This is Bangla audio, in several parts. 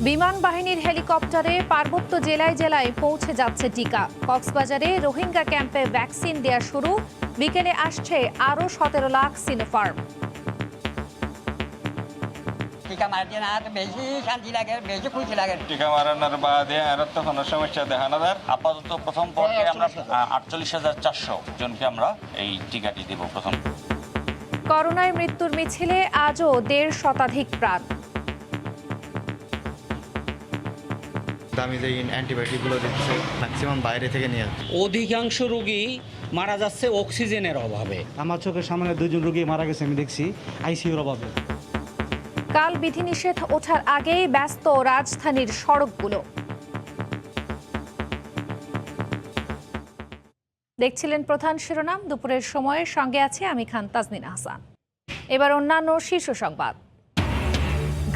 বিমান বাহিনীর হেলিকপ্টারে পার্বত্য জেলায় জেলায় পৌঁছে যাচ্ছে টিকা। কক্সবাজারে রোহিঙ্গা ক্যাম্পে ভ্যাকসিন দেয়া শুরু। বিকেলে আসছে আরও 17 লাখ সিনোফার্ম। টিকা মারতে না বেশি শান্তি লাগে, বেশি খুশি লাগে। টিকা মারানোর বাদে আর তো কোনো সমস্যা দেখা না যায়। আপাতত প্রথম পর্যায়ে আমরা 48,400 জনকে আমরা এই টিকাটি দেব প্রথম। করোনায় মৃত্যুর মিছিলে আজও 1.5 শতাধিক প্রাণ। দামি যে অ্যান্টিবায়োটিকগুলো দিচ্ছে ম্যাক্সিমাম বাইরে থেকে নিয়ে আসছে। অধিকাংশ রোগী মারা যাচ্ছে অক্সিজেনের অভাবে। আমার চোখের সামনে 2 জন রোগী মারা গেছে, আমি দেখছি আইসিইউর অভাবে। কাল বিধিনিষেধ ওঠার আগেই ব্যস্ত রাজধানীর সড়কগুলো। দেখছিলেন প্রধান শিরোনাম। দুপুরের সময়ের সঙ্গে আছে আমি খান তাজমিন আহসান। এবার অন্যান্য শীর্ষ সংবাদ।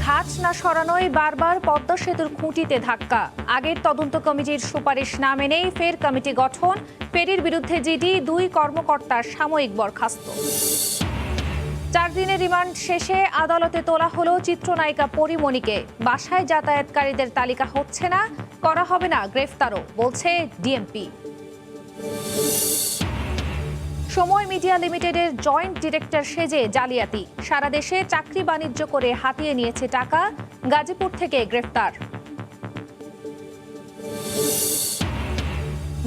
ঘাট না সরানোয় বারবার পদ্মা সেতুর খুঁটিতে ধাক্কা। আগের তদন্ত কমিটির সুপারিশ না মেনেই ফের কমিটি গঠন। ফেরির বিরুদ্ধে জিডি 2 কর্মকর্তার সাময়িক বরখাস্ত। 4 দিনের রিমান্ড শেষে আদালতে তোলা হলো চিত্রনায়িকা পরিমণিকে। বাসায় যাতায়াতকারীদের তালিকা হচ্ছে না, করা হবে না গ্রেফতারও, বলছে ডিএমপি। সময় মিডিয়া লিমিটেডের জয়েন্ট ডিরেক্টর সেজে জালিয়াতি। সারা দেশে চাকরি বাণিজ্য করে হাতিয়ে নিয়েছে টাকা। গাজীপুর থেকে গ্রেফতার।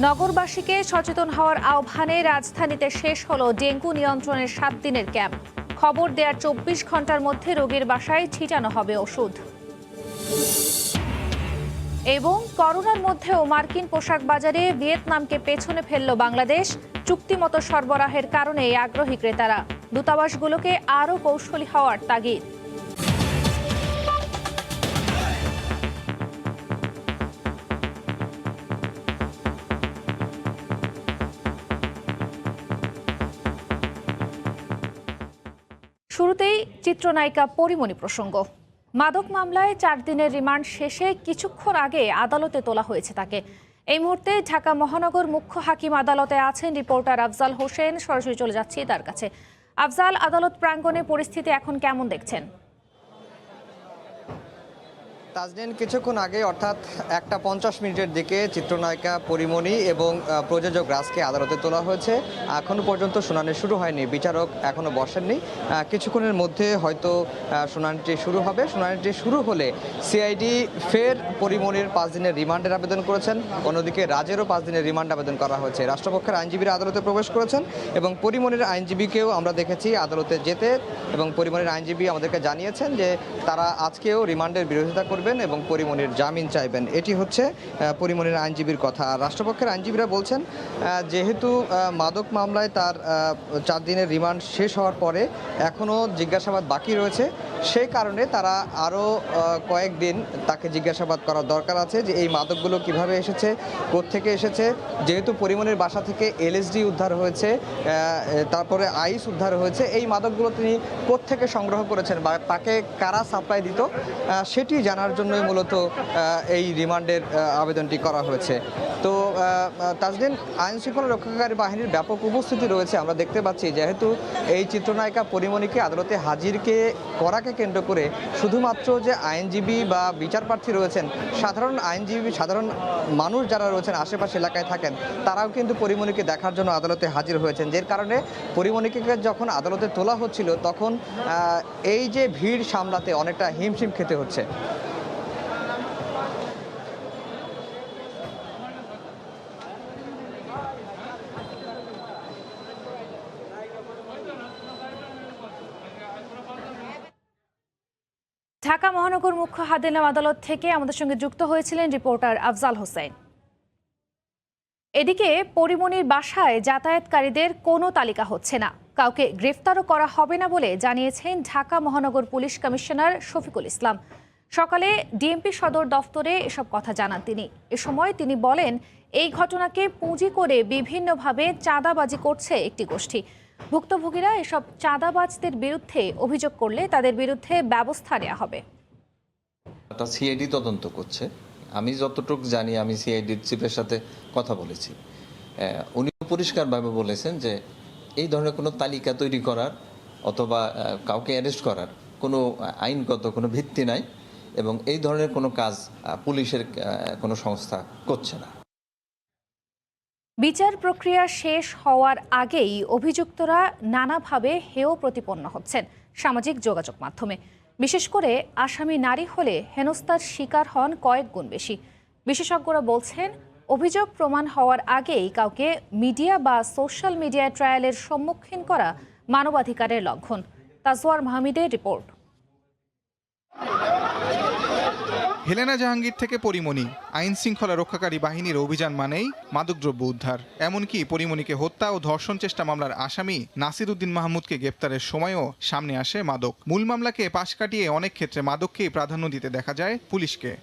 নগরবাসীকে সচেতন হওয়ার আহ্বানে রাজধানীতে শেষ হলো ডেঙ্গু নিয়ন্ত্রণের 7 দিনের ক্যাম্প। খবর দেওয়ার 24 ঘন্টার মধ্যে রোগীর বাসায় ছিটানো হবে ওষুধ। এবং করোনার মধ্যেও মার্কিন পোশাক বাজারে ভিয়েতনামকে পেছনে ফেলল বাংলাদেশ। চুক্তিমতো সরবরাহের কারণে আগ্রহী ক্রেতারা। দূতাবাসগুলোকে আরও কৌশলী হওয়ার তাগিদ। শুরুতেই চিত্রনায়িকা পরিমণি প্রসঙ্গ। মাদক মামলায় 4 দিনের রিমান্ড শেষে কিছুক্ষণ আগে আদালতে তোলা হয়েছে তাকে। এই মুহূর্তে ঢাকা মহানগর মুখ্য হাকিম আদালতে আছেন রিপোর্টার আফজাল হোসেন। সরাসরি চলে যাচ্ছি তার কাছে। আফজাল, আদালত প্রাঙ্গণে পরিস্থিতি এখন কেমন দেখছেন? তাজনীন, কিছুক্ষণ আগে অর্থাৎ 1:50 দিকে চিত্রনায়িকা পরিমণি এবং প্রযোজক রাজকে আদালতে তোলা হয়েছে। এখনও পর্যন্ত শুনানি শুরু হয়নি, বিচারক এখনও বসেননি। কিছুক্ষণের মধ্যে হয়তো শুনানিটি শুরু হবে। শুনানিটি শুরু হলে সিআইডি ফের পরিমণির 5 দিনের রিমান্ডের আবেদন করেছেন। অন্যদিকে রাজেরও 5 দিনের রিমান্ড আবেদন করা হয়েছে। রাষ্ট্রপক্ষের আইনজীবীরা আদালতে প্রবেশ করেছেন এবং পরিমণির আইনজীবীকেও আমরা দেখেছি আদালতে যেতে, এবং পরিমণির আইনজীবী আমাদেরকে জানিয়েছেন যে তারা আজকেও রিমান্ডের বিরোধিতা করবেন এবং পরিমণির জামিন চাইবেন। এটি হচ্ছে পরিমণির আইনজীবীর কথা। আর রাষ্ট্রপক্ষের আইনজীবীরা বলছেন যেহেতু মাদক মামলায় তার 4 দিনের রিমান্ড শেষ হওয়ার পরে এখনও জিজ্ঞাসাবাদ বাকি রয়েছে, সেই কারণে তারা আরও কয়েকদিন তাকে জিজ্ঞাসাবাদ করার দরকার আছে যে এই মাদকগুলো কিভাবে এসেছে, কোত্থেকে এসেছে। যেহেতু পরিমণির বাসা থেকে এলএসডি উদ্ধার হয়েছে, তারপরে আইস উদ্ধার হয়েছে, এই মাদকগুলো তিনি কোত্থেকে সংগ্রহ করেছেন বা তাকে কারা সাপ্লাই দিত সেটি জানার জন্যই মূলত এই রিমান্ডের আবেদনটি করা হয়েছে। তো তাজদিন, আইন শৃঙ্খলা রক্ষাকারী বাহিনীর ব্যাপক উপস্থিতি রয়েছে। আমরা দেখতে পাচ্ছি যেহেতু এই চিত্রনায়িকা পরিমণিকে আদালতে হাজিরকে করাকে কেন্দ্র করে শুধুমাত্র যে আইনজীবী বা বিচারপ্রার্থী রয়েছেন, সাধারণ আইনজীবী, সাধারণ মানুষ যারা রয়েছেন আশেপাশে এলাকায় থাকেন, তারাও কিন্তু পরিমণিকে দেখার জন্য আদালতে হাজির হয়েছেন। যে কারণে পরিমণিকে যখন আদালতে তোলা হচ্ছিল তখন এই যে ভিড় সামলাতে অনেকটা হিমশিম খেতে হচ্ছে। ঢাকা মহানগর মুখ্য হাকিম আদালত থেকে আমাদের সঙ্গে যুক্ত হয়েছিলেন রিপোর্টার আফজাল হোসেন। এদিকে পরিমণির বাসায় যাতায়াতকারীদের কোনো তালিকা হচ্ছে না, কাউকে গ্রেফতারও করা হবে না বলে জানিয়েছেন ঢাকা মহানগর পুলিশ কমিশনার শফিকুল ইসলাম। সকালে ডিএমপি সদর দফতরে এসব কথা জানান তিনি। এ সময় তিনি বলেন, এই ঘটনাকে পুঁজি করে বিভিন্নভাবে চাঁদাবাজি করছে একটি গোষ্ঠী। ভুক্তভোগীরা এসব চাঁদাবাজদের বিরুদ্ধে অভিযোগ করলে তাদের বিরুদ্ধে ব্যবস্থা নেওয়া হবে। সিআইডি তদন্ত করছে। আমি যতটুকু জানি, আমি সিআইডির চিফের সাথে কথা বলেছি, উনি পরিষ্কারভাবে বলেছেন যে এই ধরনের কোনো তালিকা তৈরি করার অথবা কাউকে অ্যারেস্ট করার কোনো আইনগত কোনো ভিত্তি নাই এবং এই ধরনের কোনো কাজ পুলিশের কোনো সংস্থা করছে না। বিচার প্রক্রিয়া শেষ হওয়ার আগেই অভিযুক্তরা নানাভাবে হেয় প্রতিপন্ন হচ্ছেন সামাজিক যোগাযোগ মাধ্যমে। বিশেষ করে আসামি নারী হলে হেনস্থার শিকার হন কয়েক গুণ বেশি। বিশেষজ্ঞরা বলছেন, অভিযোগ প্রমাণ হওয়ার আগেই কাউকে মিডিয়া বা সোশ্যাল মিডিয়া ট্রায়ালের সম্মুখীন করা মানবাধিকারের লঙ্ঘন। তাজওয়ার মাহমিদের রিপোর্ট। হেলেনা জাহাঙ্গীর থেকে পরিমণি, আইন শৃঙ্খলা রক্ষাকারী বাহিনীর অভিযান মানেই মাদকদ্রব্য উদ্ধার। এমনকি পরিমণিকে হত্যা ও ধর্ষণ চেষ্টা মামলার আসামি নাসির উদ্দিন মাহমুদকে গ্রেপ্তারের সময়ও সামনে আসে মাদক। মূল মামলাকে পাশ কাটিয়ে অনেক ক্ষেত্রে মাদককেই প্রাধান্য দিতে দেখা যায় পুলিশকে।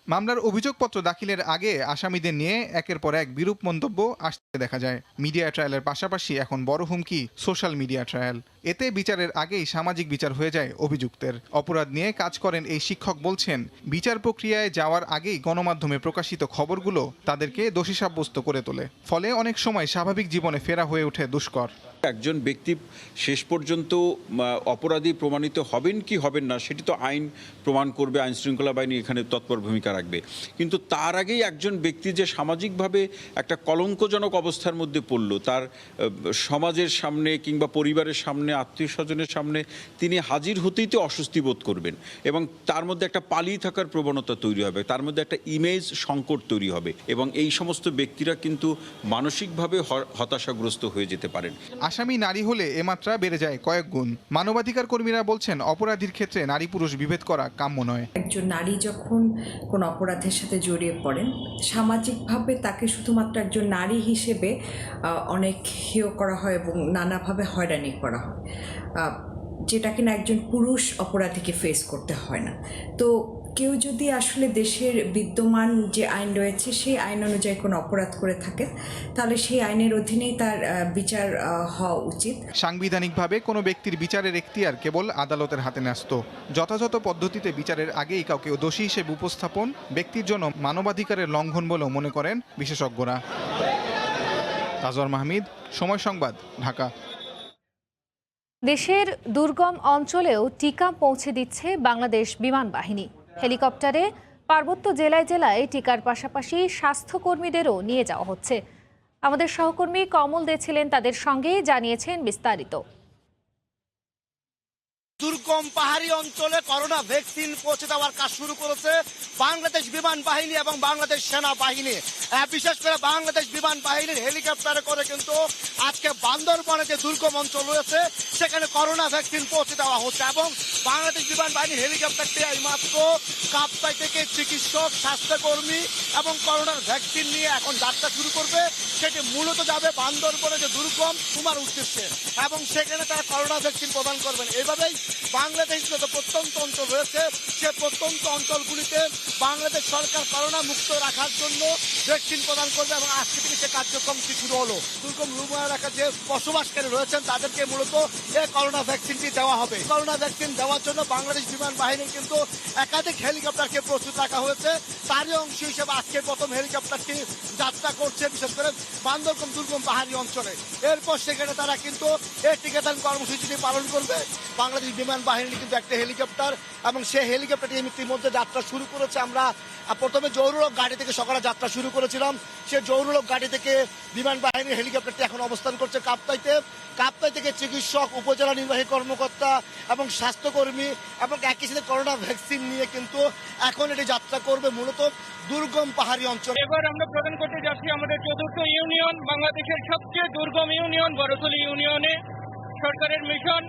মামলার অভিযোগপত্র দাখিলের আগে আসামিদের নিয়ে একের পর এক বিরূপ মন্তব্য আসতে দেখা যায়। মিডিয়া ট্রায়ালের পাশাপাশি এখন বড় হুমকি সোশ্যাল মিডিয়া ট্রায়াল। এতে বিচারের আগেই সামাজিক বিচার হয়ে যায় অভিযুক্তের। অপরাধ নিয়ে কাজ করেন এই শিক্ষক বলছেন, বিচার প্রক্রিয়ায় যাওয়ার আগেই গণমাধ্যমে প্রকাশিত খবরগুলো তাদেরকে দোষী সাব্যস্ত করে তোলে। ফলে অনেক সময় স্বাভাবিক জীবনে ফেরা হয়ে ওঠে দুষ্কর। একজন ব্যক্তি শেষ পর্যন্ত অপরাধী প্রমাণিত হবেন কি হবেন না সেটি তো আইন প্রমাণ করবে, আইন শৃঙ্খলা বাহিনী এখানে তৎপর ভূমিকা রাখবে। কিন্তু তার আগেই একজন ব্যক্তি যে সামাজিকভাবে একটা কলঙ্কজনক অবস্থার মধ্যে পড়ল, তার সমাজের সামনে কিংবা পরিবারের সামনে, আত্মীয় স্বজনের সামনে তিনি হাজির হতেই তো অস্বস্তি বোধ করবেন এবং তার মধ্যে একটা পালিয়ে থাকার প্রবণতা তৈরি হবে, তার মধ্যে একটা ইমেজ সংকট তৈরি হবে এবং এই সমস্ত ব্যক্তিরা কিন্তু মানসিকভাবে হতাশাগ্রস্ত হয়ে যেতে পারেন। আসামি নারী হলে এ মাত্রা বেড়ে যায় কয়েক গুণ। মানবাধিকার কর্মীরা বলছেন, অপরাধীর ক্ষেত্রে নারী পুরুষ বিভেদ করা কাম্য নয়। একজন নারী যখন কোন অপরাধের সাথে জড়িয়ে পড়েন, সামাজিকভাবে তাকে শুধুমাত্র একজন নারী হিসেবে অনেক হেয় করা হয় এবং নানাভাবে হয়রানি করা হয়, যেটা কিনা একজন পুরুষ অপরাধীকে ফেস করতে হয় না। তো কেউ যদি আসলে দেশের বিদ্যমান যে আইন রয়েছে সেই আইন অনুযায়ী কোনো অপরাধ করে থাকে, তাহলে সেই আইনের অধীনেই তার বিচার হওয়া উচিত। সাংবিধানিকভাবে কোনো ব্যক্তির বিচারের এখতিয়ার কেবল আদালতের হাতে ন্যস্ত। যথাযথ পদ্ধতিতে বিচারের আগেই কাউকে দোষী হিসেবে উপস্থাপন ব্যক্তির জন্য মানবাধিকারের লঙ্ঘন বলেও মনে করেন বিশেষজ্ঞরা। তাজওয়ার মাহমিদ, সময় সংবাদ, ঢাকা। দেশের দুর্গম অঞ্চলেও টিকা পৌঁছে দিচ্ছে বাংলাদেশ বিমান বাহিনী। হেলিকপ্টারে পার্বত্য জেলায় জেলায় টিকার পাশাপাশি স্বাস্থ্যকর্মীদেরও নিয়ে যাওয়া হচ্ছে। আমাদের সহকর্মী কমল দে ছিলেন তাদের সঙ্গে, জানিয়েছেন বিস্তারিত। দুর্গম পাহাড়ি অঞ্চলে করোনা ভ্যাকসিন পৌঁছে দেওয়ার কাজ শুরু করেছে বাংলাদেশ বিমান বাহিনী এবং বাংলাদেশ সেনাবাহিনী। বিশেষ করে বাংলাদেশ বিমান বাহিনীর হেলিকপ্টারে করে কিন্তু আজকে বান্দরবনে যে দুর্গম অঞ্চল রয়েছে সেখানে করোনা ভ্যাকসিন পৌঁছে দেওয়া হচ্ছে এবং বাংলাদেশ বিমান বাহিনীর হেলিকপ্টারটি এইমাত্র কাপ্তাই থেকে চিকিৎসক, স্বাস্থ্যকর্মী এবং করোনার ভ্যাকসিন নিয়ে এখন যাত্রা শুরু করবে। সেটি মূলত যাবে বান্দরবনে যে দুর্গম কুমার উদ্দেশ্যে এবং সেখানে তারা করোনা ভ্যাকসিন প্রদান করবেন। এইভাবেই বাংলাদেশ যত প্রত্যন্ত অঞ্চল রয়েছে সে প্রত্যন্ত অঞ্চলগুলিতে বাংলাদেশ সরকার করোনা মুক্ত রাখার জন্য ভ্যাকসিন প্রদান করবে এবং আজকে থেকে সে কার্যক্রমটি শুরু হলো। দুর্গম রুমা এলাকার যে বসবাসকারী রয়েছেন তাদেরকে মূলত এই করোনা ভ্যাকসিনটি দেওয়া হবে। করোনা ভ্যাকসিন দেওয়ার জন্য বাংলাদেশ বিমান বাহিনী কিন্তু একাধিক হেলিকপ্টারকে প্রস্তুত রাখা হয়েছে। তারই অংশ হিসেবে আজকে প্রথম হেলিকপ্টারটি যাত্রা করছে বিশেষ করে বান্দরবন দুর্গম পাহাড়ি অঞ্চলে। এরপর সেখানে তারা কিন্তু এই টিকাদান কর্মসূচিটি পালন করবে। বাংলাদেশ বিমান বাহিনীর কিন্তু একটা হেলিকপ্টার এবং সেই হেলিকপ্টারটি ইতিমধ্যে যাত্রা শুরু করেছে। আমরা প্রথমে জৌরুলক গাড়ি থেকে সকালে যাত্রা শুরু করেছিলাম, সে জৌরুলক গাড়ি থেকে বিমান বাহিনীর হেলিকপ্টারটি এখন অবস্থান করছে কাপ্তাইতে। কাপ্তাই থেকে চিকিৎসক, উপজেলা নির্বাহী কর্মকর্তা এবং স্বাস্থ্যকর্মী এবং একই সাথে করোনা ভ্যাকসিন নিয়ে কিন্তু এখন এটি যাত্রা করবে মূলত দুর্গম পাহাড়ি অঞ্চল। এবার আমরা প্রদান করতে যাচ্ছি আমাদের চতুর্থ ইউনিয়ন, বাংলাদেশের সবচেয়ে দুর্গম ইউনিয়ন বড়তলী ইউনিয়নে। সরকারের মিশন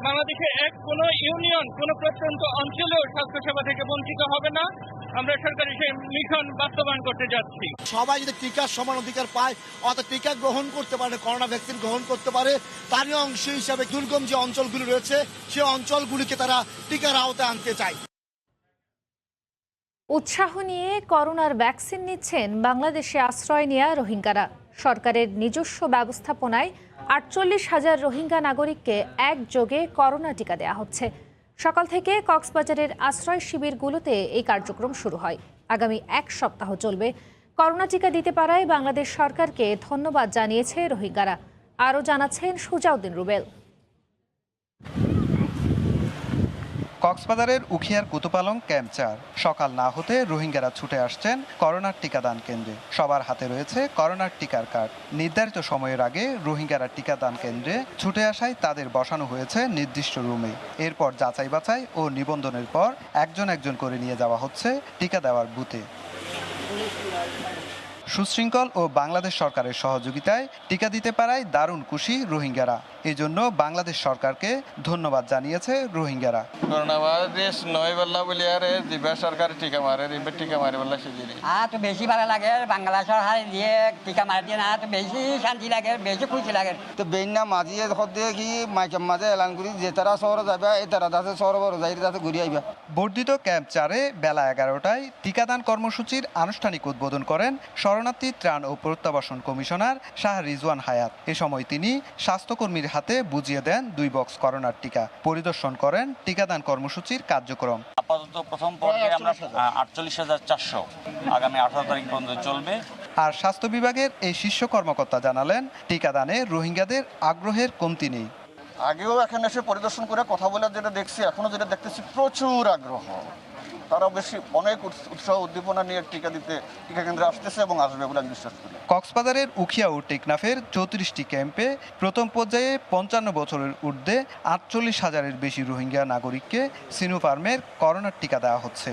বাংলাদেশের কোনো ইউনিয়ন, কোনো প্রত্যন্ত অঞ্চলেও স্বাস্থ্যসেবা থেকে বঞ্চিত হবে না। আমরা সরকারি সেই মিশন বাস্তবায়ন করতে যাচ্ছি। সবাই যদি টিকার সমান অধিকার পায়, অর্থাৎ টিকা গ্রহণ করতে পারে, করোনা ভ্যাকসিন গ্রহণ করতে পারে, তারই অংশ হিসাবে দুর্গম যে অঞ্চলগুলি রয়েছে সেই অঞ্চলগুলিকে তারা টিকার আওতায় আনতে চায়। উৎসাহ নিয়ে করোনার ভ্যাকসিন নিচ্ছেন বাংলাদেশে আশ্রয় নেওয়া রোহিঙ্গারা। সরকারের নিজস্ব ব্যবস্থাপনায় 48,000 রোহিঙ্গা নাগরিককে একযোগে করোনা টিকা দেওয়া হচ্ছে। সকাল থেকে কক্সবাজারের আশ্রয় শিবিরগুলোতে এই কার্যক্রম শুরু হয়। আগামী এক সপ্তাহ চলবে। করোনা টিকা দিতে পারায় বাংলাদেশ সরকারকে ধন্যবাদ জানিয়েছে রোহিঙ্গারা। আরও জানাচ্ছেন সুজাউদ্দিন রুবেল। কক্সবাজারের উখিয়ার কুতুপালং ক্যাম্প 4 সকাল না হতে রোহিঙ্গারা ছুটে আসছেন করোনার টিকাদান কেন্দ্রে। সবার হাতে রয়েছে করোনার টিকার কার্ড। নির্ধারিত সময়ের আগে রোহিঙ্গারা টিকাদান কেন্দ্রে ছুটে আসায় তাদের বসানো হয়েছে নির্দিষ্ট রুমে। এরপর যাচাই বাছাই ও নিবন্ধনের পর একজন একজন করে নিয়ে যাওয়া হচ্ছে টিকা দেওয়ার বুথে। সুশৃঙ্খল ও বাংলাদেশ সরকারের সহযোগিতায় টিকা দিতে পারায় দারুণ খুশি রোহিঙ্গারা। এজন্য বাংলাদেশ সরকারকে ধন্যবাদ জানিয়েছে রোহিঙ্গারা। করোনা ভাইরাস নয় বললা বলি আর দিবা সরকার টিকা মারে টিকা মারে বললা সেদিনই আর তো বেশি ভালো লাগে বাংলা সরকার দিয়ে টিকা মারি দিয়ে না তো বেশি শান্তি লাগে, বেশি খুশি লাগে। তো বেইনা মাঝিয়ে দিয়ে কি মাইকের মাঝে এলান করি যে তারা শহর যাবে এই তারা দাসে শহর বড় যাই দাসে ঘুরে আইবা। বর্ধিত ক্যাম্প 4-এ বেলা 11টায় টিকাদান কর্মসূচির আনুষ্ঠানিক উদ্বোধন করেন শরণার্থী ত্রাণ ও প্রত্যাবাসন কমিশনার শাহ রিজওয়ান হায়াত। এ সময় তিনি স্বাস্থ্যকর্মীর হাতে বুঝিয়ে দেন 2 বক্স করোনার টিকা। পরিদর্শন করেন টিকাদান কর্মসূচির কার্যক্রম। আপাতত প্রথম পর্যায়ে আমরা 48,400 আগামী 18 তারিখ পর্যন্ত চলবে। আর স্বাস্থ্য বিভাগের এই শীর্ষ কর্মকর্তা জানালেন, টিকাদানে রোহিঙ্গাদের আগ্রহের কমতি নেই। আগেও এখানে এসে পরিদর্শন করে কথা বলে যেটা দেখছি, এখনো যেটা দেখতেছি প্রচুর আগ্রহ। তারা বেশি অনেক উৎসাহ উদ্দীপনা নিয়ে টিকা দিতে টিকা কেন্দ্রে আসতেছে এবং আসবে বলে আমি বিশ্বাস করি। কক্সবাজারের উখিয়া ও টেকনাফের 34টি ক্যাম্পে প্রথম পর্যায়ে 55 বছরের ঊর্ধ্বে 48,000-এর বেশি রোহিঙ্গা নাগরিককে সিনোফার্মের করোনার টিকা দেওয়া হচ্ছে।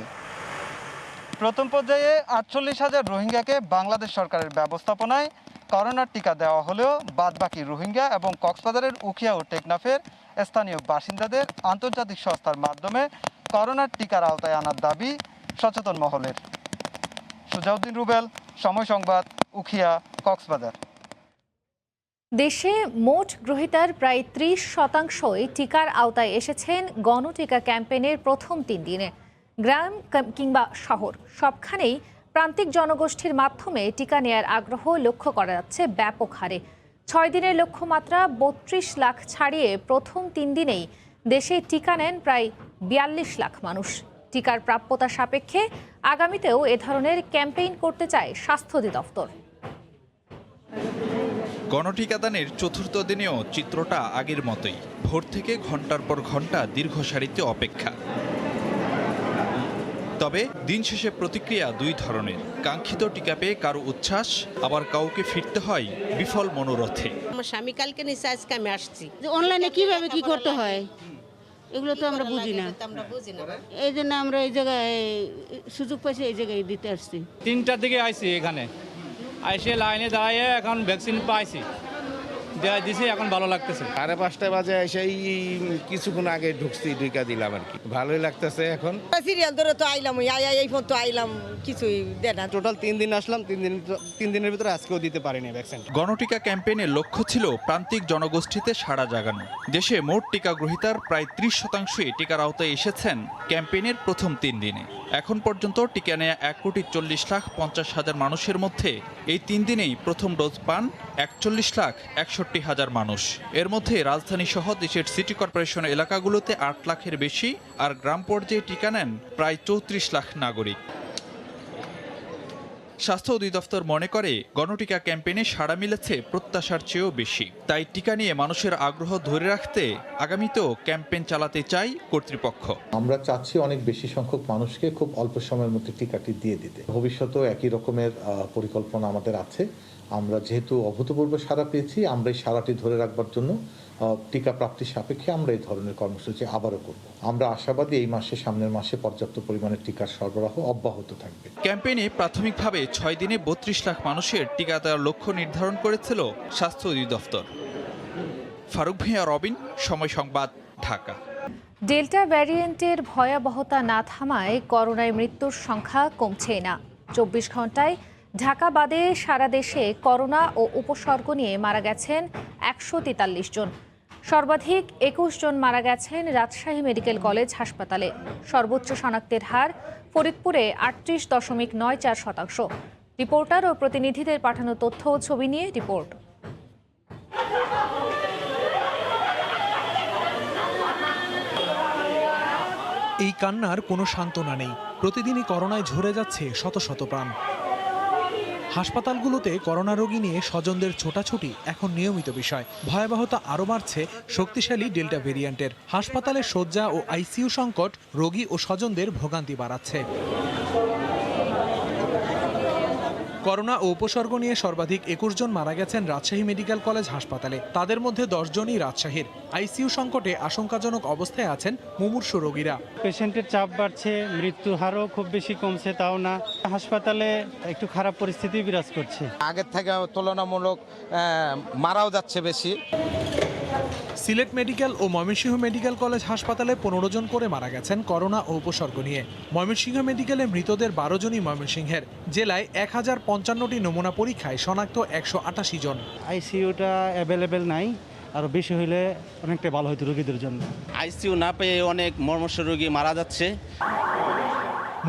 প্রথম পর্যায়ে 48,000 রোহিঙ্গাকে বাংলাদেশ সরকারের ব্যবস্থাপনায় করোনার টিকা দেওয়া হলেও বাদবাকি রোহিঙ্গা এবং কক্সবাজারের উখিয়া ও টেকনাফের স্থানীয় বাসিন্দাদের আন্তর্জাতিক সংস্থার মাধ্যমে করোনার টিকার আওতায় আনার দাবি সচেতন মহলের। সুজাউদ্দিন রুবেল, সময় সংবাদ, উখিয়া, কক্সবাজার। দেশে মোট গ্রহীতার প্রায় 30% টিকার আওতায় এসেছেন গণটিকা ক্যাম্পেইনের প্রথম 3 দিনে। গ্রাম কিংবা শহর সবখানেই প্রান্তিক জনগোষ্ঠীর মাধ্যমে টিকা নেয়ার আগ্রহ লক্ষ্য করা যাচ্ছে ব্যাপক হারে। 6 দিনের লক্ষ্যমাত্রা 32 লাখ ছাড়িয়ে প্রথম 3 দিনেই দেশে টিকা নেন প্রায় 42 লাখ মানুষ। টিকার প্রাপ্যতা সাপেক্ষে আগামীতেও এ ধরনের ক্যাম্পেইন করতে চায় স্বাস্থ্য অধিদপ্তর। গণটিকাদানের চতুর্থ দিনেও চিত্রটা আগের মতোই। ভোর থেকে ঘন্টার পর ঘন্টা দীর্ঘ সারিতে অপেক্ষা। তবে দিন শেষে প্রতিক্রিয়া 2 ধরনের। কাঙ্ক্ষিত টিকা পেয়ে কারো উচ্ছ্বাস, আবার কাউকে ফিরতে হয় বিফল মনোরথে। আমার স্বামী কালকে নিচে আজকে আমি আসছি। অনলাইনে কিভাবে কি করতে হয় এগুলো তো আমরা বুঝি না, এই জন্য আমরা এই জায়গায় সুযোগ পাইছি, এই জায়গায় দিতে আসছি। 3টার দিকে আইছি, এখানে আইসে লাইনে দাঁড়িয়ে এখন ভ্যাকসিন পাইছি, দেওয়া দিছি, এখন ভালো লাগতেছে। 5:30 বাজে এসেই কিছুক্ষণ আগে ঢুকা দিলাম আর কি, ভালোই লাগতেছে। এখন সিরিয়াল ধরে তো আইলাম, এই ফোন তো আইলাম, কিছুই দেয় না। টোটাল 3 দিন আসলাম, 3 দিনের ভিতরে আজকেও দিতে পারিনি ভ্যাকসিন। গণটিকা ক্যাম্পেইনের লক্ষ্য ছিল প্রান্তিক জনগোষ্ঠীতে সাড়া জাগানো। দেশে মোট টিকা গ্রহীতার প্রায় 30%ই টিকার আওতায় এসেছেন ক্যাম্পেইনের প্রথম 3 দিনে। এখন পর্যন্ত টিকা নেয়া 1,40,50,000 মানুষের মধ্যে এই 3 দিনেই প্রথম ডোজ পান 41,61,000 মানুষ। এর মধ্যে রাজধানী সহ দেশের সিটি কর্পোরেশন এলাকাগুলোতে 8 লাখের বেশি, আর গ্রাম পর্যায়ে টিকা নেন প্রায় 34 লাখ নাগরিক। স্বাস্থ্য অধিদপ্তর মনে করে গণটিকা ক্যাম্পেইনে সাড়া মিলেছে প্রত্যাশার চেয়েও বেশি। তাই টিকা নিয়ে মানুষের আগ্রহ ধরে রাখতে আগামীতেও ক্যাম্পেইন চালাতে চাই কর্তৃপক্ষ। আমরা চাচ্ছি অনেক বেশি সংখ্যক মানুষকে খুব অল্প সময়ের মধ্যে টিকাটি দিয়ে দিতে। ভবিষ্যতেও একই রকমের পরিকল্পনা আমাদের আছে। আমরা যেহেতু অভূতপূর্ব সাড়া পেয়েছি, আমরা এই সাড়াটি ধরে রাখবার জন্য টিকা প্রাপ্তির সাপেক্ষে আমরা এই ধরনের কর্মসূচি আবারও করব। আমরা আশাবাদী এই মাসে, সামনের মাসে পর্যাপ্ত পরিমাণে টিকার সরবরাহ অব্যাহত থাকবে। ক্যাম্পেইনে প্রাথমিকভাবে 6 দিনে 32 লাখ মানুষের টিকা দেওয়ার লক্ষ্য নির্ধারণ করেছিল স্বাস্থ্য অধিদপ্তর। ফারুক ভূঁইয়া, রবিন, সময় সংবাদ, ঢাকা। ডেল্টা ভ্যারিয়েন্টের ভয়াবহতা না থামায় করোনায় মৃত্যুর সংখ্যা কমছেই না। 24 ঘন্টায় ঢাকা বাদে সারা দেশে করোনা ও উপসর্গ নিয়ে মারা গেছেন 143 জন। সর্বাধিক 21 জন মারা গেছেন রাজশাহী মেডিকেল কলেজ হাসপাতালে। সর্বোচ্চ শনাক্তের হার ফরিদপুরে 38.94%। রিপোর্টার ও প্রতিনিধিদের পাঠানো তথ্য ও ছবি নিয়ে রিপোর্ট। এই কান্নার কোনো সান্ত্বনা নেই। প্রতিদিনই করোনায় ঝরে যাচ্ছে শত শত প্রাণ। হাসপাতালগুলোতে করোনা রোগী নিয়ে স্বজনদের ছোটাছুটি এখন নিয়মিত বিষয়। ভয়াবহতা আরও বাড়ছে শক্তিশালী ডেল্টা ভেরিয়েন্টের। হাসপাতালের শয্যা ও আইসিইউ সংকট রোগী ও স্বজনদের ভোগান্তি বাড়াচ্ছে। করোনা ও উপসর্গ নিয়ে সর্বাধিক 21 জন মারা গেছেন রাজশাহী মেডিকেল কলেজ হাসপাতালে। তাদের মধ্যে 10 জনই রাজশাহীর। আইসিইউ সংকটে আশঙ্কাজনক অবস্থায় আছেন মুমূর্ষু রোগীরা। পেশেন্টের চাপ বাড়ছে, মৃত্যু হারও খুব বেশি কমছে তাও না। হাসপাতালে একটু খারাপ পরিস্থিতি বিরাজ করছে। আগের থেকে তুলনামূলক মারাও যাচ্ছে বেশি। সিলেট মেডিকেল ও ময়মনসিংহ মেডিকেল কলেজ হাসপাতালে 15 জন করে মারা গেছেন করোনা ও উপসর্গ নিয়ে। ময়মনসিংহ মেডিকেলে মৃতদের 12 জনই ময়মনসিংহের। জেলায় 1055টি নমুনা পরীক্ষায় শনাক্ত 188 জন। আইসিইউটা অ্যাভেলেবেল নাই, আরও বেশি হইলে অনেকটা ভালো হতো রোগীদের জন্য। আইসিইউ না পেয়ে অনেক মর্মস্য রোগী মারা যাচ্ছে।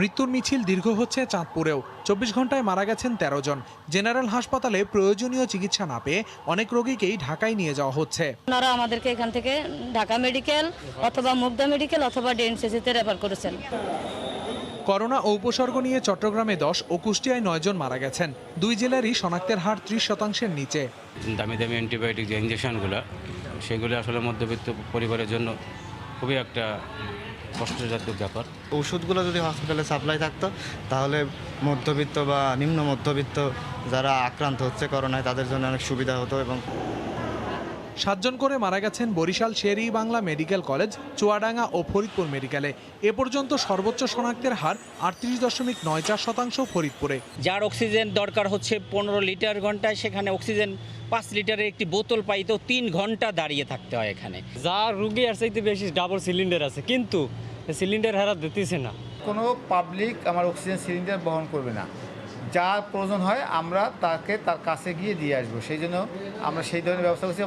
মৃত্যুর মিছিল দীর্ঘ হচ্ছে চাঁদপুরেও। 24 ঘন্টায় মারা গেছেন 13 জন। জেনারেল হাসপাতালে প্রয়োজনীয় চিকিৎসা না পেয়ে অনেক রোগীকেই ঢাকায় নিয়ে যাওয়া হচ্ছে। ওনারা আমাদেরকে এখান থেকে ঢাকা মেডিকেল অথবা মুগদা মেডিকেল অথবা ডিএনসিসিতে রেফার করেছেন। করোনা ও উপসর্গ নিয়ে চট্টগ্রামে 10 ও কুষ্টিয়ায় 9 জন মারা গেছেন। দুই জেলারই শনাক্তের হার 30%-এর নিচে। দামি দামি অ্যান্টিবায়োটিক যে ইঞ্জেকশনগুলো, সেগুলো আসলে মধ্যবিত্ত পরিবারের জন্য খুবই একটা কষ্টসাধ্য ব্যাপার। ওষুধগুলো যদি হসপিটালে সাপ্লাই থাকতো তাহলে মধ্যবিত্ত বা নিম্ন মধ্যবিত্ত যারা আক্রান্ত হচ্ছে করোনায় তাদের জন্য অনেক সুবিধা হতো। এবং 7 জন করে মারা গেছেন বরিশাল শের-ই বাংলা মেডিকেল কলেজ, চুয়াডাঙ্গা ও ফরিদপুর মেডিকেলে। এ পর্যন্ত সর্বোচ্চ শনাক্তের হার 38.94% ফরিদপুরে। যার অক্সিজেন দরকার হচ্ছে 15 লিটার ঘন্টায়, সেখানে অক্সিজেন 5 লিটারের একটি বোতল পাইতেও 3 ঘন্টা দাঁড়িয়ে থাকতে হয় এখানে। যা রুগী আর চাইতে বেশি ডাবল সিলিন্ডার আছে, কিন্তু সিলিন্ডার হারা দিতেছে না। কোনো পাবলিক আমার অক্সিজেন সিলিন্ডার বহন করবে না। যা প্রয়োজন হয় আমরা তাকে তার কাছে গিয়ে দিয়ে আসবো, সেই জন্য আমরা সেই ধরনের ব্যবস্থা করছি।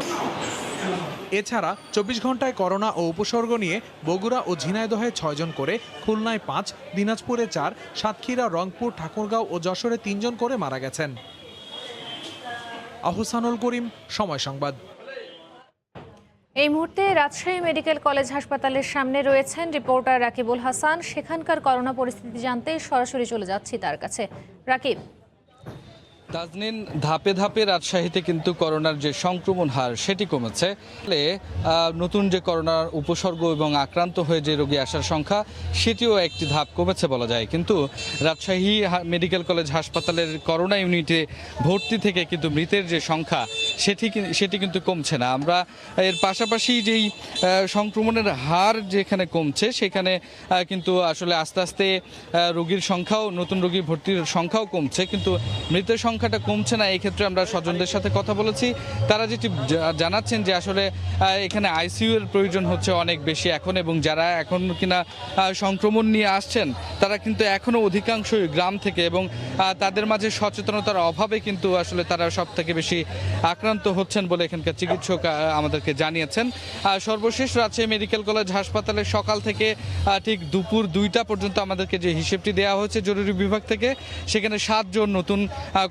এছাড়া 24 ঘন্টায় করোনা ও উপসর্গ নিয়ে বগুড়া ও ঝিনাইদহে 6 জন করে, খুলনায় 5, দিনাজপুরে 4, সাতক্ষীরা, রংপুর, ঠাকুরগাঁও ও যশোরে 3 জন করে মারা গেছেন। আহসানুল করিম, সময় সংবাদ। এই মুহূর্তে রাজশাহী মেডিকেল কলেজ হাসপাতালের সামনে রয়েছেন রিপোর্টার রাকিবুল হাসান। সেখানকার করোনা পরিস্থিতি জানতে সরাসরি চলে যাচ্ছি তার কাছে। রাকিব। তাজনিন, ধাপে ধাপে রাজশাহীতে কিন্তু করোনার যে সংক্রমণ হার সেটি কমেছে। নতুন যে করোনার উপসর্গ এবং আক্রান্ত হয়ে যে রোগী আসার সংখ্যা সেটিও একটি ধাপ কমেছে বলা যায়। কিন্তু রাজশাহী মেডিকেল কলেজ হাসপাতালের করোনা ইউনিটে ভর্তি থেকে কিন্তু মৃতের যে সংখ্যা সেটি কিন্তু কমছে না। আমরা এর পাশাপাশি যেই সংক্রমণের হার যেখানে কমছে সেখানে কিন্তু আসলে আস্তে আস্তে রোগীর সংখ্যাও, নতুন রোগী ভর্তির সংখ্যাও কমছে, কিন্তু মৃতের সংখ্যাটা কমছে না। এই ক্ষেত্রে আমরা স্বজনদের সাথে কথা বলেছি। তারা যেটি জানাচ্ছেন যে আসলে এখানে আইসিইউ এর প্রয়োজন হচ্ছে অনেক বেশি এখন, এবং যারা এখন কিনা সংক্রমণ নিয়ে আসছেন তারা কিন্তু এখনও অধিকাংশই গ্রাম থেকে, এবং তাদের মাঝে সচেতনতার অভাবে কিন্তু আসলে তারা সব থেকে বেশি আক্রান্ত হচ্ছেন বলে এখানকার চিকিৎসক আমাদেরকে জানিয়েছেন। সর্বশেষ রাজশাহী মেডিকেল কলেজ হাসপাতালে সকাল থেকে ঠিক দুপুর 2টা পর্যন্ত আমাদেরকে যে হিসেবটি দেওয়া হয়েছে জরুরি বিভাগ থেকে, সেখানে 7 জন নতুন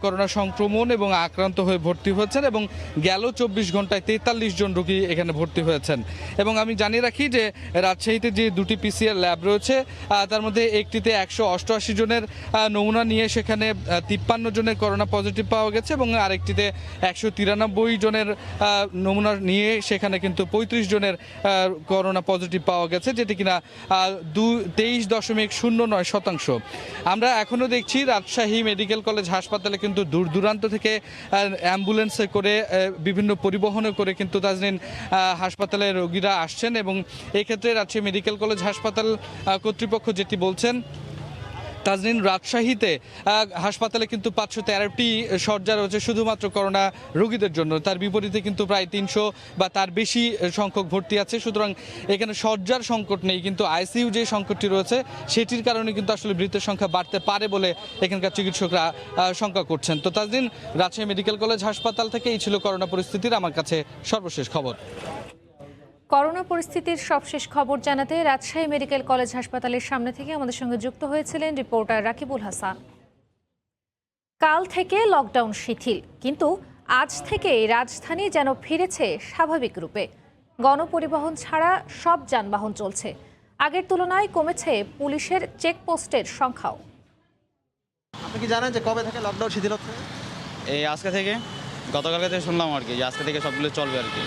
করোনা সংক্রমণ এবং আক্রান্ত হয়ে ভর্তি হয়েছেন, এবং গেল 24 ঘন্টায় 43 জন রোগী এখানে ভর্তি হয়েছেন। এবং আমি জানিয়ে রাখি যে রাজশাহীতে যে 2টি PCR ল্যাব রয়েছে তার মধ্যে একটিতে 188 জনের নমুনা নিয়ে সেখানে 53 জনের করোনা পজিটিভ পাওয়া গেছে, এবং আরেকটিতে 193 জনের নমুনা নিয়ে সেখানে কিন্তু 35 জনের করোনা পজিটিভ পাওয়া গেছে, যেটি কিনা 23.09%। আমরা এখনও দেখছি রাজশাহী মেডিকেল কলেজ হাসপাতালে কিন্তু দূর দূরান্ত থেকে অ্যাম্বুলেন্সে করে, বিভিন্ন পরিবহনে করে কিন্তু তাজনিন হাসপাতালে রোগীরা আসছেন। এবং এক্ষেত্রে রাজশাহী মেডিকেল কলেজ হাসপাতাল কর্তৃপক্ষ যেটি বলছেন, তাজনিন রাজশাহীতে হাসপাতালে কিন্তু 513টি শয্যা রয়েছে শুধুমাত্র করোনা রোগীদের জন্য। তার বিপরীতে কিন্তু প্রায় 300 বা তার বেশি সংখ্যক ভর্তি আছে। সুতরাং এখানে শয্যার সংকট নেই, কিন্তু আইসিইউ যে সংকটটি রয়েছে সেটির কারণে কিন্তু আসলে মৃতের সংখ্যা বাড়তে পারে বলে এখানকার চিকিৎসকরা শঙ্কা করছেন। তো তাজনিন, রাজশাহী মেডিকেল কলেজ হাসপাতাল থেকে এই ছিল করোনা পরিস্থিতির আমার কাছে সর্বশেষ খবর। করোনা পরিস্থিতির সবশেষ খবর জানাতে রাজশাহী মেডিকেল কলেজ হাসপাতালের সামনে থেকে আমাদের সঙ্গে যুক্ত হয়েছিলেন রিপোর্টার রাকিবুল হাসান। কাল থেকে লকডাউন শিথিল, কিন্তু আজ থেকে রাজধানী যেন ফিরেছে স্বাভাবিক রূপে। গণপরিবহন ছাড়া সব যানবাহন চলছে। আগের তুলনায় কমেছে পুলিশের চেকপোস্টের সংখ্যাও। আপনি কি জানেন যে কবে থেকে লকডাউন শিথিল হচ্ছে? এই আজকে থেকে, গতকালকে থেকে শুনলাম আর কি, যে আজকে থেকে সবগুলো চলবে আর কি।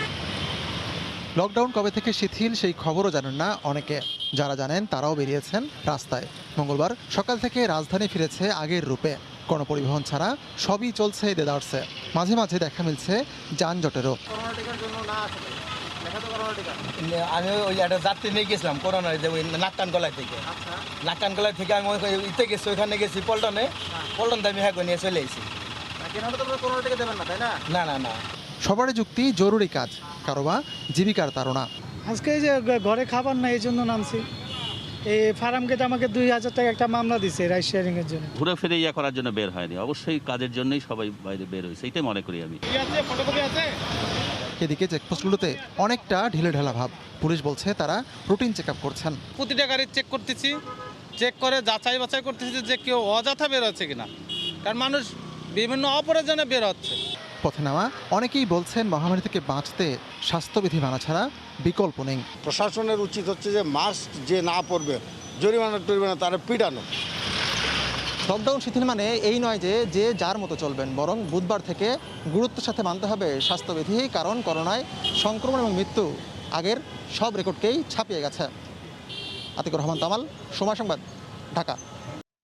লকডাউন কবে থেকে শিথিল সেই খবরও জানেন না অনেকে, যারা জানেন তারাও বেরিয়েছেন রাস্তায়। মঙ্গলবার সকাল থেকে রাজধানী ফিরেছে আগের রূপে, গণপরিবহন ছাড়া সবই চলছে দেদারসে। মাঝে মাঝে দেখা মিলছে যানজটেরও। আমি ওই একটা যাত্রী নিয়ে গেছিলাম করোনার, যে ওই নাক্কান গলায় থেকে, নাক্কান গলায় থেকে আমি ইতে গেছি, ওইখানে গেছি পল্টনে, পল্টন দামি হ্যাঁ নিয়ে চলে এসেছি। না না না, সবারই যুক্তি জরুরি কাজ, কারো বা জীবিকার তাড়না। আজকে যে ঘরে খাবার না এই জন্য নামছি। এই ফার্ম গেটে আমাকে 2000 টাকা একটা মামলা দিছে রাইড শেয়ারিং এর জন্য। ঘুরে ফিরে ইয়া করার জন্য বের হয়নি, অবশ্যই কাজের জন্যই সবাই বাইরে বের হয়েছে, এটাই মনে করি আমি। এদিকে চেকপোস্টগুলোতে অনেকটা ঢিলেঢালা ভাব। পুলিশ বলছে তারা রুটিন চেক আপ করছেন। প্রতিটা গাড়ি চেক করতেছি, চেক করে যাচাই বাছাই করতেছি যে কেউ অযথা বের হচ্ছে কিনা, কারণ মানুষ বিভিন্ন অপ্রয়োজনে বের হচ্ছে। পথে নেওয়া অনেকেই বলছেন মহামারী থেকে বাঁচতে স্বাস্থ্যবিধি মানা ছাড়া বিকল্প নেই। প্রশাসনের উচিত হচ্ছে যে মাস্ক যে না পরবে জরিমানা টরিমানা তারা পিটানো। লকডাউন শিথিল মানে এই নয় যে যে যার মতো চলবেন, বরং বুধবার থেকে গুরুত্বের সাথে মানতে হবে স্বাস্থ্যবিধি, কারণ করোনায় সংক্রমণ এবং মৃত্যু আগের সব রেকর্ডকেই ছাপিয়ে গেছে। আতিকুর রহমান তামাল, সময় সংবাদ, ঢাকা।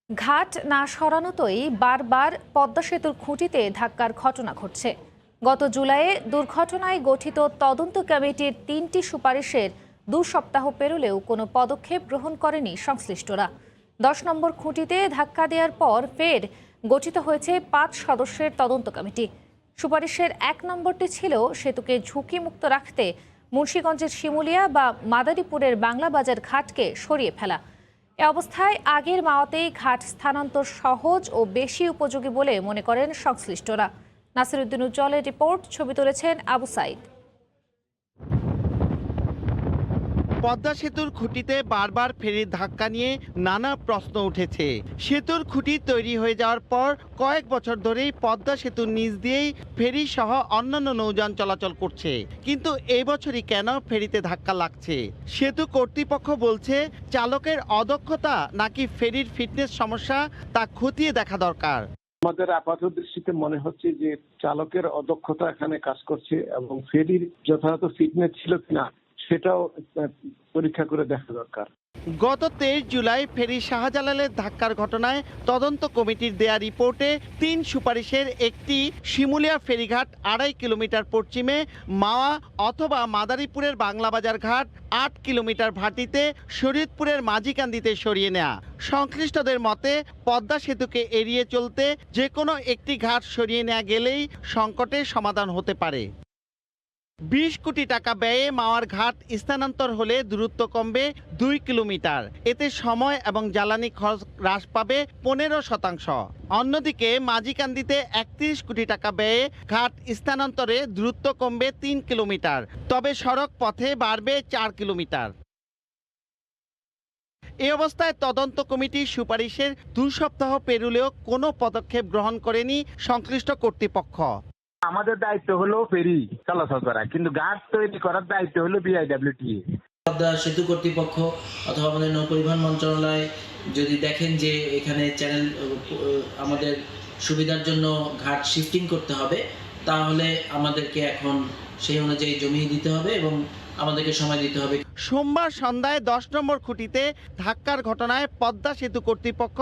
ঘাট না সরানোতেই বারবার পদ্মা সেতুর খুঁটিতে ধাক্কার ঘটনা ঘটছে। গত জুলাইয়ে দুর্ঘটনায় গঠিত তদন্ত কমিটির 3টি সুপারিশের 2 সপ্তাহ পেরোলেও কোনো পদক্ষেপ গ্রহণ করেনি সংশ্লিষ্টরা। 10 নম্বর খুঁটিতে ধাক্কা দেওয়ার পর ফের গঠিত হয়েছে 5 সদস্যের তদন্ত কমিটি। সুপারিশের 1 নম্বরটি ছিল সেতুকে ঝুঁকিমুক্ত রাখতে মুন্সিগঞ্জের শিমুলিয়া বা মাদারীপুরের বাংলাবাজার ঘাটকে সরিয়ে ফেলা। এ অবস্থায় আগের মাওয়াতেই ঘাট স্থানান্তর সহজ ও বেশি উপযোগী বলে মনে করেন সংশ্লিষ্টরা। নাসিরউদ্দিন উজ্জ্বলের রিপোর্ট, ছবি তুলেছেন আবু সাইদ। পদ্মা সেতুর খুঁটিতে বারবার ফেরির ধাক্কা নিয়ে নানা প্রশ্ন উঠেছে। সেতুর খুঁটি তৈরি হয়ে যাওয়ার পর কয়েক বছর ধরেই পদ্মা সেতুর নিচ দিয়েই ফেরি সহ অন্যান্য নৌযান চলাচল করছে, কিন্তু এই বছরই কেন ফেরিতে ধাক্কা লাগছে? সেতু কর্তৃপক্ষ বলছে চালকের অদক্ষতা নাকি ফেরির ফিটনেস সমস্যা তা খতিয়ে দেখা দরকার। আমাদের আপাত দৃষ্টিতে মনে হচ্ছে যে চালকের অদক্ষতা এখানে কাজ করছে এবং ফেরির যথাযথ ফিটনেস ছিল কিনা সেটাও পরীক্ষা করে দেখা দরকার। গত 23 জুলাই ফেরি শাহজালালের ধাক্কার ঘটনায় তদন্ত কমিটির দেয়া রিপোর্টে 3 সুপারিশের একটি শিমুলিয়া ফেরিঘাট 2.5 কিলোমিটার পশ্চিমে, মাওয়া অথবা মাদারীপুরের বাংলাবাজার ঘাট 8 কিলোমিটার ভাটিতে, শরীয়তপুরের মাঝিকান্দিতে সরিয়ে নেওয়া। সংশ্লিষ্টদের মতে পদ্মা সেতুকে এড়িয়ে চলতে যে কোনো একটি ঘাট সরিয়ে নেওয়া গেলেই সংকটের সমাধান হতে পারে। 20 কোটি টাকা ব্যয়ে মাওয়ার ঘাট স্থানান্তর হলে দূরত্ব কমবে 2 কিলোমিটার। এতে সময় এবং জ্বালানি খরচ হ্রাস পাবে 15%। অন্যদিকে মাঝিকান্দিতে 31 কোটি টাকা ব্যয়ে ঘাট স্থানান্তরে দূরত্ব কমবে 3 কিলোমিটার, তবে সড়ক পথে বাড়বে 4 কিলোমিটার। এই অবস্থায় তদন্ত কমিটির সুপারিশের 2 সপ্তাহ পেরুলেও কোনো পদক্ষেপ গ্রহণ করেনি সংশ্লিষ্ট কর্তৃপক্ষ। আমাদের দায়িত্ব হলো ফেরি চলাচল করা, কিন্তু ঘাট তৈরি করার দায়িত্ব হলো বিআইডব্লিউটি। পদ্মা সেতু কর্তৃপক্ষ অথবা আমাদের নৌপরিবহন মন্ত্রণালয় যদি দেখেন যে এখানে চ্যানেল আমাদের সুবিধার জন্য ঘাট শিফটিং করতে হবে, তাহলে আমাদেরকে এখন সেই অনুযায়ী জমি দিতে হবে এবং আমাদেরকে সময় দিতে হবে। সোমবার সন্ধ্যায় 10 নম্বর খুঁটিতে ধাক্কার ঘটনায় পদ্মা সেতু কর্তৃপক্ষ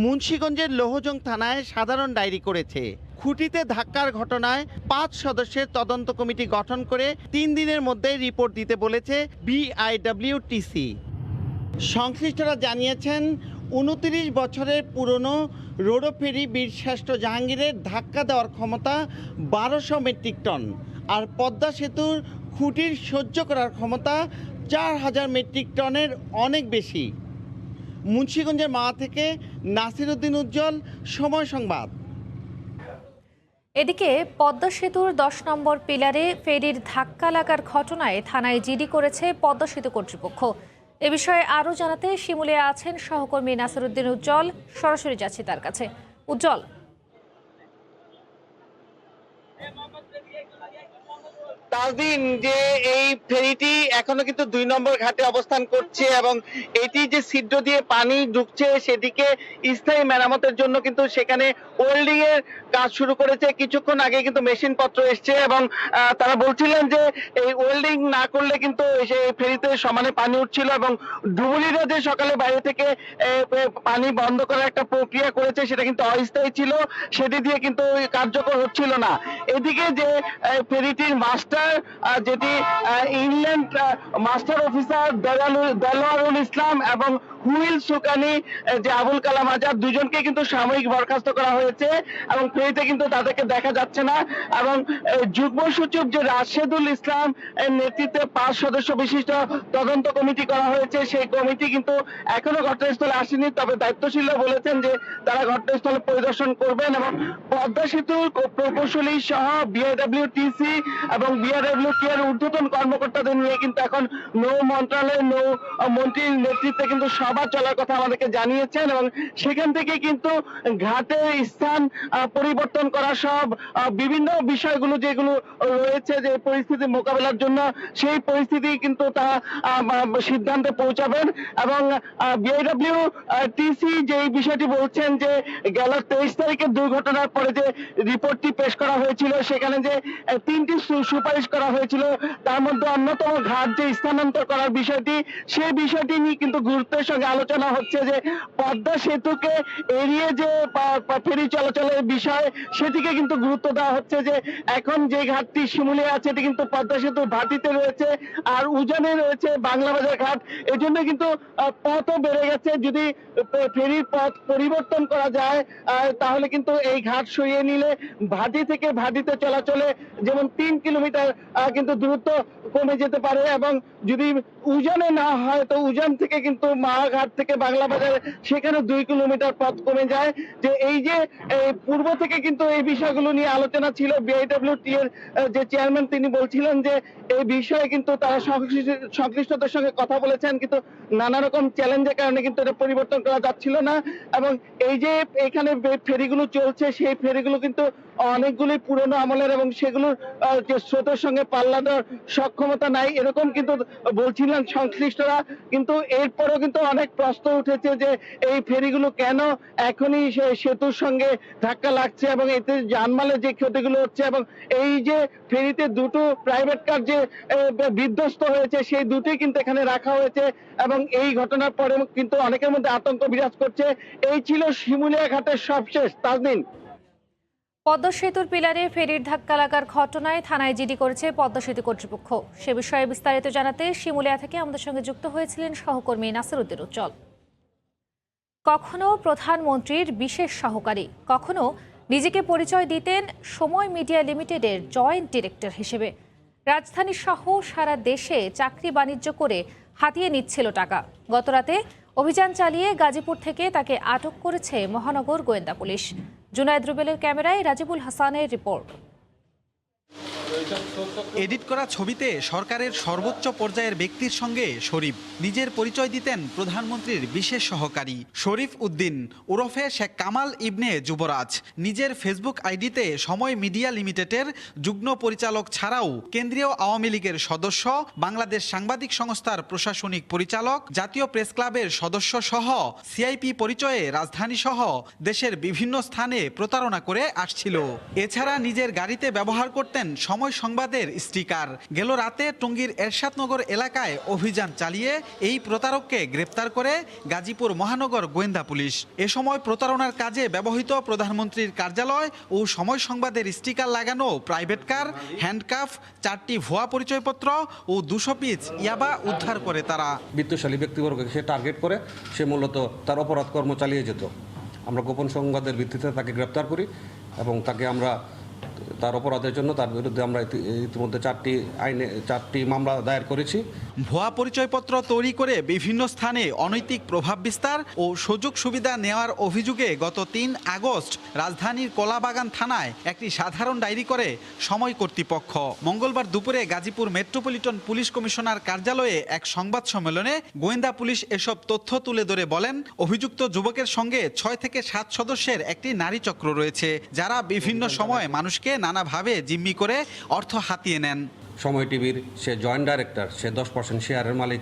মুন্সিগঞ্জের লোহজং থানায় সাধারণ ডায়েরি করেছে। খুঁটিতে ধাক্কার ঘটনায় 5 সদস্যের তদন্ত কমিটি গঠন করে 3 দিনের মধ্যে রিপোর্ট দিতে বলেছে বিআইডব্লিউটিসি। সংশ্লিষ্টরা জানিয়েছেন 29 বছরের পুরনো রোডো ফেরি বীরশ্রেষ্ঠ জাহাঙ্গীরের ধাক্কা দেওয়ার ক্ষমতা 1200 মেট্রিক টন, আর পদ্মা সেতুর খুঁটির সহ্য করার ক্ষমতা 4000 মেট্রিক টনের অনেক বেশি। মুন্সিগঞ্জের মাওয়া থেকে নাসিরউদ্দিন উজ্জ্বল, সময় সংবাদ। এদিকে পদ্মা সেতুর 10 নম্বর পিলারে ফেরির ধাক্কা লাগার ঘটনায় থানায় জিডি করেছে পদ্মা সেতু কর্তৃপক্ষ। এ বিষয়ে আরও জানাতে শিমুলিয়া আছেন সহকর্মী নাসিরউদ্দিন উজ্জ্বল, সরাসরি যাচ্ছি তার কাছে। উজ্জ্বল, তাজদিন, যে এই ফেরিটি এখনো কিন্তু 2 নম্বর ঘাটে অবস্থান করছে এবং এটি যে ছিদ্র দিয়ে পানি ঢুকছে সেদিকে স্থায়ী মেরামতের জন্য কিন্তু সেখানে ওয়েল্ডিং এর কাজ শুরু করেছে। কিছুক্ষণ আগে কিন্তু মেশিন পত্র এসছে এবং তারা বলছিলেন যে এই ওয়েল্ডিং না করলে কিন্তু সেই ফেরিতে সমানে পানি উঠছিল এবং ডুবুরিরা যে সকালে বাইরে থেকে পানি বন্ধ করার একটা প্রক্রিয়া করেছে সেটা কিন্তু অস্থায়ী ছিল, সেটি দিয়ে কিন্তু কার্যকর হচ্ছিল না। এদিকে যে ফেরিটির মাস্টার, যেটি ইংল্যান্ড মাস্টার অফিসার দেলোয়ারুল ইসলাম এবং হুইল সুকানি যে আবুল কালাম আজাদ, দুজনকে কিন্তু সাময়িক বরখাস্ত করা হয়েছে এবং ফেরিতে কিন্তু তাদেরকে দেখা যাচ্ছে না। এবং যুগ্ম সচিব যে রাশেদুল ইসলাম এর নেতৃত্বে 5 সদস্য বিশিষ্ট তদন্ত কমিটি করা হয়েছে, সেই কমিটি কিন্তু এখনো ঘটনাস্থলে আসেনি। তবে দায়িত্বশীলরা বলেছেন যে তারা ঘটনাস্থলে পরিদর্শন করবেন এবং পদ্মা সেতুর প্রকৌশলী সহ বিআরডব্লিউটিসি এবং বিআরডব্লিউটি এর ঊর্ধ্বতন কর্মকর্তাদের নিয়ে কিন্তু এখন নৌ মন্ত্রণালয়ের নৌ মন্ত্রীর নেতৃত্বে কিন্তু সভা চলার কথা আমাদেরকে জানিয়েছেন এবং সেখান থেকে কিন্তু ঘাটের স্থান পরিবর্তন করা সব বিভিন্ন বিষয়গুলো যেগুলো রয়েছে যে পরিস্থিতি মোকাবেলার জন্য, সেই পরিস্থিতি কিন্তু তারা সিদ্ধান্তে পৌঁছাবেন। এবং বিআরডব্লিউটিসি যে বিষয়টি বলছেন যে গেল 23 তারিখের দুর্ঘটনার পরে যে রিপোর্টটি পেশ করা হয়েছিল সেখানে যে 3টি সুপারিশ করা হয়েছিল, তার মধ্যে অন্যতম ঘাট যে স্থানান্তর করার বিষয়টি, সেই বিষয়টি নিয়ে কিন্তু গুরুত্বের সঙ্গে আলোচনা হচ্ছে যে পদ্মা সেতুকে এড়িয়ে যে ফেরি চলাচলের বিষয় সেটিকে কিন্তু গুরুত্ব দেওয়া হচ্ছে যে এখন যে ঘাটটি শিমুলিয়া আছে এটি কিন্তু পদ্মা সেতুর ভাটিতে রয়েছে আর উজানে রয়েছে বাংলাবাজার ঘাট। এজন্য কিন্তু পথও বেড়ে গেছে। যদি ফেরির পথ পরিবর্তন করা যায় তাহলে কিন্তু এই ঘাট সরিয়ে নিলে ভাটি থেকে ভাটিতে চলাচলে যেমন 3 কিলোমিটার কিন্তু দূরত্ব কমে যেতে পারে এবং যদি উজানে না হয় তো উজান থেকে কিন্তু মাঘাট থেকে বাংলাবাজার সেখানে 2 কিলোমিটার পথ কমে যায়। যে এই যে পূর্ব থেকে কিন্তু এই বিষয়গুলো নিয়ে আলোচনা ছিল, বিআইডব্লিউটি এর যে চেয়ারম্যান তিনি বলছিলেন যে এই বিষয়ে কিন্তু তারা সংশ্লিষ্টদের সঙ্গে কথা বলেছেন, কিন্তু নানা রকম চ্যালেঞ্জের কারণে কিন্তু এটা পরিবর্তন করা যাচ্ছিল না। এবং এই যে এখানে ফেরিগুলো চলছে সেই ফেরিগুলো কিন্তু অনেকগুলি পুরনো আমলের এবং সেগুলোর যে স্রোতের সঙ্গে পাল্লা দেওয়ার সক্ষমতা নাই এরকম কিন্তু বলছিলেন সংশ্লিষ্টরা। কিন্তু এরপরও কিন্তু অনেক প্রশ্ন উঠেছে যে এই ফেরিগুলো কেন এখনই সেতুর সঙ্গে ধাক্কা লাগছে এবং এতে জানমালের যে ক্ষতিগুলো হচ্ছে এবং এই যে ফেরিতে দুটো প্রাইভেট কার যে বিধ্বস্ত হয়েছে সেই দুটোই কিন্তু এখানে রাখা হয়েছে এবং এই ঘটনার পরে কিন্তু অনেকের মধ্যে আতঙ্ক বিরাজ করছে। এই ছিল শিমুলিয়া ঘাটের সবশেষ। তাজদিন, পদ্মা সেতুর পিলারে ফেরির ধাক্কা লাগার ঘটনায় থানায় জিডি করেছে পদ্মা সেতু কর্তৃপক্ষ। সে বিষয়ে বিস্তারিত জানাতে শিমুলিয়া থেকে আমাদের সঙ্গে যুক্ত হয়েছিলেন সহকর্মী নাসির উদ্দিন উজ্জ্বল। কখনো প্রধানমন্ত্রীর বিশেষ সহকারী, কখনো নিজেকে পরিচয় দিতেন সময় মিডিয়া লিমিটেডের জয়েন্ট ডিরেক্টর হিসেবে। রাজধানী সহ সারা দেশে চাকরি বাণিজ্য করে হাতিয়ে নিচ্ছিল টাকা। গতরাতে অভিযান চালিয়ে গাজীপুর থেকে তাকে আটক করেছে মহানগর গোয়েন্দা পুলিশ। জুনায়েদ রুবেলের ক্যামেরায় রাজিবুল হাসানের রিপোর্ট। এডিট করা ছবিতে সরকারের সর্বোচ্চ পর্যায়ের ব্যক্তির সঙ্গে শরীফ নিজের পরিচয় দিতেন প্রধানমন্ত্রীর বিশেষ সহকারী শরীফ উদ্দিন ওরফে শেখ কামাল ইবনে যুবরাজ। নিজের ফেসবুক আইডিতে সময় মিডিয়া লিমিটেডের যুগ্ম পরিচালক ছাড়াও কেন্দ্রীয় আওয়ামী লীগের সদস্য, বাংলাদেশ সাংবাদিক সংস্থার প্রশাসনিক পরিচালক, জাতীয় প্রেস ক্লাবের সদস্য সহ সিআইপি পরিচয়ে রাজধানী সহ দেশের বিভিন্ন স্থানে প্রতারণা করে আসছিল। এছাড়া নিজের গাড়িতে ব্যবহার করতেন সময় সংবাদের স্টিকার। গেল রাতে টঙ্গীর এরশাদনগর এলাকায় অভিযান চালিয়ে এই প্রতারককে গ্রেপ্তার করে গাজীপুর মহানগর গোয়েন্দা পুলিশ। এ সময় প্রতারণার কাজে ব্যবহৃত প্রধানমন্ত্রীর কার্যালয় ও সময় সংবাদের স্টিকার লাগানো প্রাইভেট কার, হ্যান্ডকাফ, 4টি ভুয়া পরিচয়পত্র ও 200 পিস ইয়াবা উদ্ধার করে তারা। বিত্তশালী ব্যক্তিবর্গকে সে টার্গেট করে সে মূলত তার অপরাধ কর্ম চালিয়ে যেত। আমরা গোপন সংবাদের ভিত্তিতে তাকে গ্রেপ্তার করি এবং তাকে আমরা তার অপরাধের জন্য তার বিরুদ্ধে আমরা ইতিমধ্যে 4টি মামলা দায়ের করেছি। ভুয়া পরিচয়পত্র তৈরি করে বিভিন্ন স্থানে অনৈতিক প্রভাব বিস্তার ও সুযোগ সুবিধা নেওয়ার অভিযোগে গত 3 আগস্ট রাজধানীর কলাবাগান থানায় একটি সাধারণ ডায়েরি করে সময় কর্তৃপক্ষ। মঙ্গলবার দুপুরে গাজীপুর মেট্রোপলিটন পুলিশ কমিশনার কার্যালয়ে এক সংবাদ সম্মেলনে গোয়েন্দা পুলিশ এসব তথ্য তুলে ধরে বলেন, অভিযুক্ত যুবকের সঙ্গে 6 থেকে 7 সদস্যের একটি নারী চক্র রয়েছে যারা বিভিন্ন সময় মানুষকে নানাভাবে জিম্মি করে অর্থ হাতিয়ে নেন। সময় টিভির সে জয়েন্ট ডাইরেক্টর, সে 10% শেয়ারের মালিক,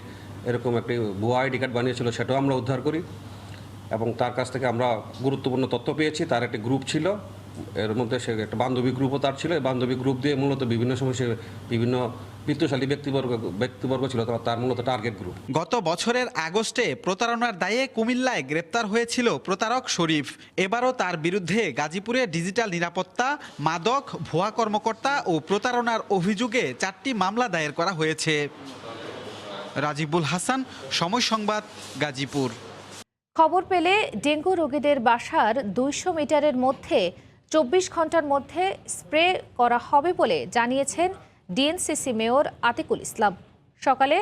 এরকম একটি ভুয়া আইডি কার্ড বানিয়েছিল, সেটাও আমরা উদ্ধার করি এবং তার কাছ থেকে আমরা গুরুত্বপূর্ণ তথ্য পেয়েছি। তার একটি গ্রুপ ছিল, এর মধ্যে সে একটা বান্ধবী গ্রুপও তার ছিল। এই বান্ধবী গ্রুপ দিয়ে মূলত বিভিন্ন সময় সে বিভিন্ন বিত্তশালী ব্যক্তিবর্গ ছিল, তার মূলত টার্গেট গ্রুপ। গত বছরের আগস্টে প্রতারণার দায়ে কুমিল্লায় গ্রেপ্তার হয়েছিল প্রতারক শরীফ। এবারও তার বিরুদ্ধে গাজীপুরে ডিজিটাল নিরাপত্তা, মাদক, ভুয়া কর্মকর্তা ও প্রতারণার অভিযোগে 4টি মামলা দায়ের করা হয়েছে। রাজিবুল হাসান, সময় সংবাদ, গাজীপুর। খবর পেলে ডেঙ্গু রোগীদের বাসার 200 মিটারের মধ্যে 24 ঘন্টার মধ্যে স্প্রে করা হবে বলে জানিয়েছেন ডিএনসিসি মেয়র আতিকুল ইসলাম। সকালে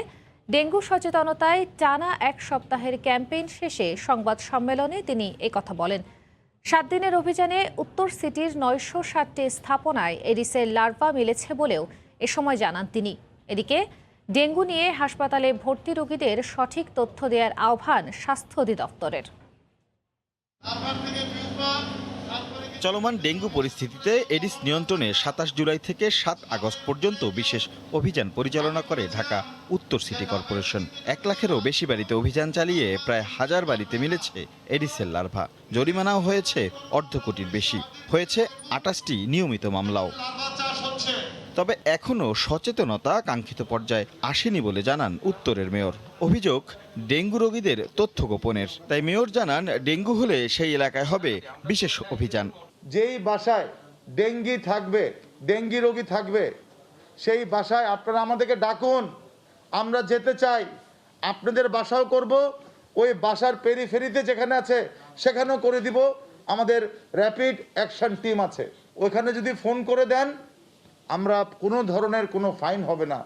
ডেঙ্গু সচেতনতায় টানা 1 সপ্তাহের ক্যাম্পেইন শেষে সংবাদ সম্মেলনে তিনি একথা বলেন। 7 দিনের অভিযানে উত্তর সিটির 960টি স্থাপনায় এডিসের লার্ভা মিলেছে বলেও এ সময় জানান তিনি। এদিকে ডেঙ্গু নিয়ে হাসপাতালে ভর্তি রোগীদের সঠিক তথ্য দেওয়ার আহ্বান স্বাস্থ্য অধিদপ্তরের। চলমান ডেঙ্গু পরিস্থিতিতে এডিস নিয়ন্ত্রণে 27 জুলাই থেকে 7 আগস্ট পর্যন্ত বিশেষ অভিযান পরিচালনা করে ঢাকা উত্তর সিটি কর্পোরেশন। 1 লাখেরও বেশি বাড়িতে অভিযান চালিয়ে প্রায় 1000 বাড়িতে মিলেছে এডিসের লার্ভা। জরিমানাও হয়েছে অর্ধ কোটির বেশি। হয়েছে 28টি নিয়মিত মামলাও। তবে এখনও সচেতনতা কাঙ্ক্ষিত পর্যায়ে আসেনি বলে জানান উত্তরের মেয়র। অভিযোগ ডেঙ্গু রোগীদের তথ্য গোপনের। তাই মেয়র জানান ডেঙ্গু হলে সেই এলাকায় হবে বিশেষ অভিযান। যেই বাসায় ডেঙ্গি রোগী থাকবে সেই বাসায় আপনারা আমাদেরকে ডাকুন, আমরা যেতে চাই। আপনাদের বাসাও করব, ওই বাসার পেরিফেরিতে যেখানে আছে সেখানেও করে দিব। আমাদের র্যাপিড অ্যাকশন টিম আছে, ওইখানে যদি ফোন করে দেন আমরা কোনো ধরনের কোনো ফাইন হবে না।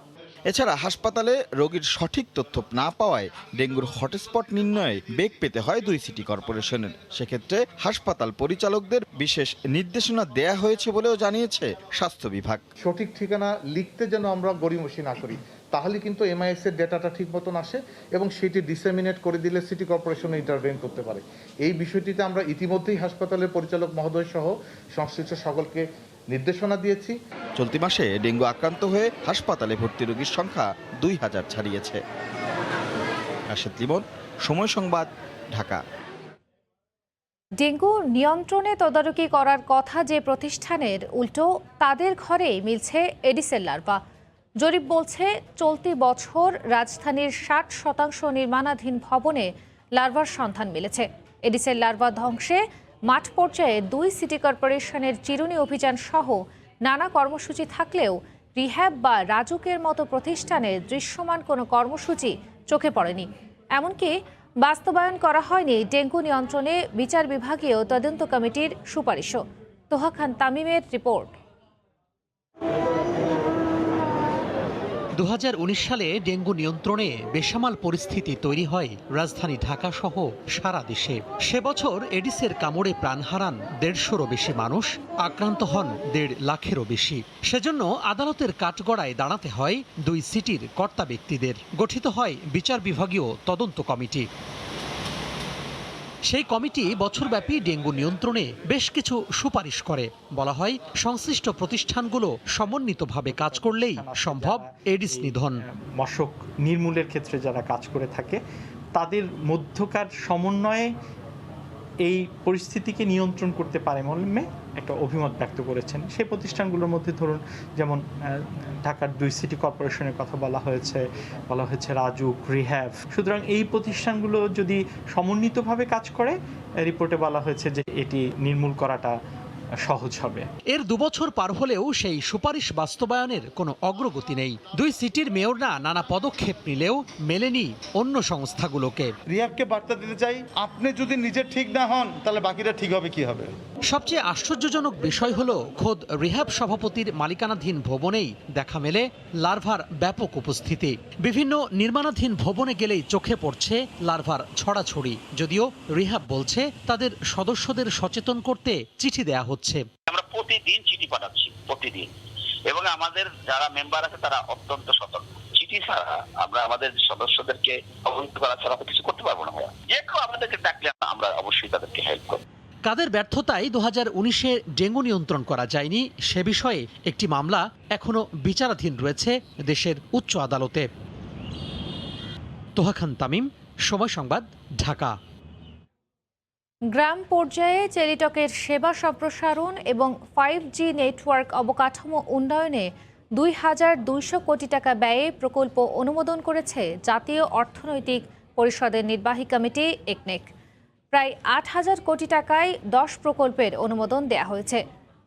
এছাড়া হাসপাতালে রোগীর সঠিক তথ্য না পাওয়ায় ডেঙ্গুর হটস্পট নির্ণয়ে বেগ পেতে হয় 2 সিটি কর্পোরেশনের। সেক্ষেত্রে হাসপাতাল পরিচালকদের বিশেষ নির্দেশনা দেয়া হয়েছে বলেও জানিয়েছে স্বাস্থ্য বিভাগ। সঠিক ঠিকানা লিখতে যেন আমরা গড়িমসি না করি, তাহলে কিন্তু এমআইএস এর ডেটাটা ঠিক মতন আসে এবং সেটি ডিসেমিনেট করে দিলে সিটি কর্পোরেশন ইন্টারভেন করতে পারে। এই বিষয়টিতে আমরা ইতিমধ্যেই হাসপাতালের পরিচালক মহোদয় সহ সংশ্লিষ্ট সকলকে নির্দেশনা দিয়েছি। চলতি মাসে ডেঙ্গু আক্রান্ত হয়ে হাসপাতালে ভর্তি রোগীর সংখ্যা 2000 ছাড়িয়েছে। রাশেদ লিমন, সময় সংবাদ, ঢাকা। ডেঙ্গু নিয়ন্ত্রণে তদারকি করার কথা যে প্রতিষ্ঠানের, উল্টো তাদের ঘরেই মিলছে এডিসের লার্ভা। জরিপ বলছে চলতি বছর রাজধানীর 60% নির্মাণাধীন ভবনে লার্ভার সন্ধান মিলেছে। এডিসের লার্ভা ধ্বংসে মাঠ পর্যায়ে 2 সিটি কর্পোরেশনের চিরুনি অভিযান সহ নানা কর্মসূচি থাকলেও রিহ্যাব বা রাজুকের মতো প্রতিষ্ঠানের দৃশ্যমান কোনো কর্মসূচি চোখে পড়েনি। এমনকি বাস্তবায়ন করা হয়নি ডেঙ্গু নিয়ন্ত্রণে বিচার বিভাগীয় তদন্ত কমিটির সুপারিশও। তোহা খান তামিমের রিপোর্ট। 2019 সালে ডেঙ্গু নিয়ন্ত্রণে বেসামাল পরিস্থিতি তৈরি হয় রাজধানী ঢাকা সহ সারা দেশে। সে বছর এডিসের কামড়ে প্রাণ হারান 150-রও বেশি মানুষ, আক্রান্ত হন 1.5 লাখেরও বেশি। সেজন্য আদালতের কাঠগড়ায় দাঁড়াতে হয় 2 সিটির কর্তা ব্যক্তিদের। গঠিত হয় বিচার বিভাগীয় তদন্ত কমিটি। সেই কমিটি বছরব্যাপী ডেঙ্গু নিয়ন্ত্রণে বেশ কিছু সুপারিশ করে। বলা হয় সংশ্লিষ্ট প্রতিষ্ঠানগুলো সমন্বিতভাবে কাজ করলেই সম্ভব এডিস নিধন। মশক নির্মূলের ক্ষেত্রে যারা কাজ করে থাকে তাদের মধ্যকার সমন্বয়ে এই পরিস্থিতিকে নিয়ন্ত্রণ করতে পারে মর্মে একটা অভিমত ব্যক্ত করেছেন। সেই প্রতিষ্ঠানগুলোর মধ্যে ধরুন যেমন ঢাকার 2 সিটি কর্পোরেশনের কথা বলা হয়েছে রাজুক, রিহ্যাব। সুতরাং এই প্রতিষ্ঠানগুলো যদি সমন্বিতভাবে কাজ করে, রিপোর্টে বলা হয়েছে যে এটি নির্মূল করাটা সহজ হবে। এর 2 বছর পার হলেও সেই সুপারিশ বাস্তবায়নের কোনো অগ্রগতি নেই। 2 সিটির মেয়ররা নানা পদক্ষেপ নিলেও মেলেনি অন্য সংস্থাগুলোকে। রিহ্যাবকে বার্তা দিতে চাই, আপনি যদি নিজে ঠিক না হন তাহলে বাকিরা ঠিক হবে কি হবে। সবচেয়ে আশ্চর্যজনক বিষয় হলো খোদ রিহ্যাব সভাপতির মালিকানাধীন ভবনেই দেখা মেলে লার্ভার ব্যাপক উপস্থিতি। বিভিন্ন নির্মাণাধীন ভবনে গেলেই চোখে পড়ছে লার্ভার ছড়াছড়ি। যদিও রিহ্যাব বলছে তাদের সদস্যদের সচেতন করতে চিঠি দেয়া হচ্ছে। আমরা প্রতিদিন চিঠি পাঠাচ্ছি, প্রতিদিন, এবং আমাদের যারা মেম্বার আছে তারা অত্যন্ত সতর্ক। চিঠি ছাড়া আমরা আমাদের সদস্যদেরকে অবহিত করা ছাড়া কিছু করতে পারবো না। ভাইয়া, যে কেউ আমাদেরকে ডাকলে আমরা অবশ্যই তাদেরকে হেল্প করব। কাদের ব্যর্থতায় 2019-এ ডেঙ্গু নিয়ন্ত্রণ করা যায়নি সে বিষয়ে একটি মামলা এখনো বিচারাধীন রয়েছে দেশের উচ্চ আদালতে। তোহা খান তামিম, সময় সংবাদ, ঢাকা। গ্রাম পর্যায়ে টেলিটকের সেবা সম্প্রসারণ এবং 5G নেটওয়ার্ক অবকাঠামো উন্নয়নে 2200 কোটি টাকা ব্যয়ে প্রকল্প অনুমোদন করেছে জাতীয় অর্থনৈতিক পরিষদের নির্বাহী কমিটি একনেক। প্রায় 8000 কোটি টাকায় 10 প্রকল্পের অনুমোদন দেয়া হয়েছে।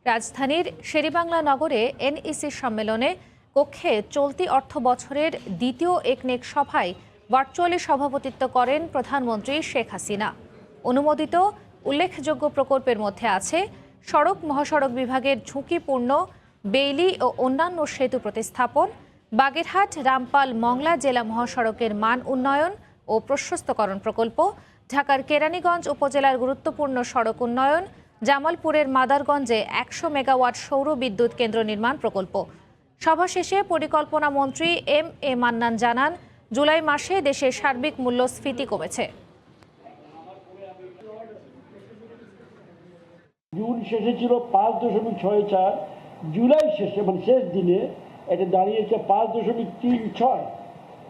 রাজধানীর শেরেবাংলা নগরে এনইসি সম্মেলনে কক্ষে চলতি অর্থ বছরের দ্বিতীয় একনেক সভায় ভার্চুয়ালি সভাপতিত্ব করেন প্রধানমন্ত্রী শেখ হাসিনা। অনুমোদিত উল্লেখযোগ্য প্রকল্পের মধ্যে আছে সড়ক মহাসড়ক বিভাগের ঝুঁকিপূর্ণ বেইলি ও অন্যান্য সেতু প্রতিস্থাপন, বাগেরহাট রামপাল মংলা জেলা মহাসড়কের মান উন্নয়ন ও প্রশস্তকরণ প্রকল্প, ঢাকার কেরানীগঞ্জ উপজেলার গুরুত্বপূর্ণ সড়ক উন্নয়ন, জামালপুরের মাদারগঞ্জে 100 মেগাওয়াট সৌর বিদ্যুৎ কেন্দ্র নির্মাণ প্রকল্প। সভা শেষে পরিকল্পনা মন্ত্রী এম এ মান্নান জানান, জুলাই মাসে দেশের সার্বিক মূল্যস্ফীতি কমেছে। জুন শেষে ছিল 5.64, জুলাই শেষে মানে শেষ দিনে এটা দাঁড়িয়েছে 5.36,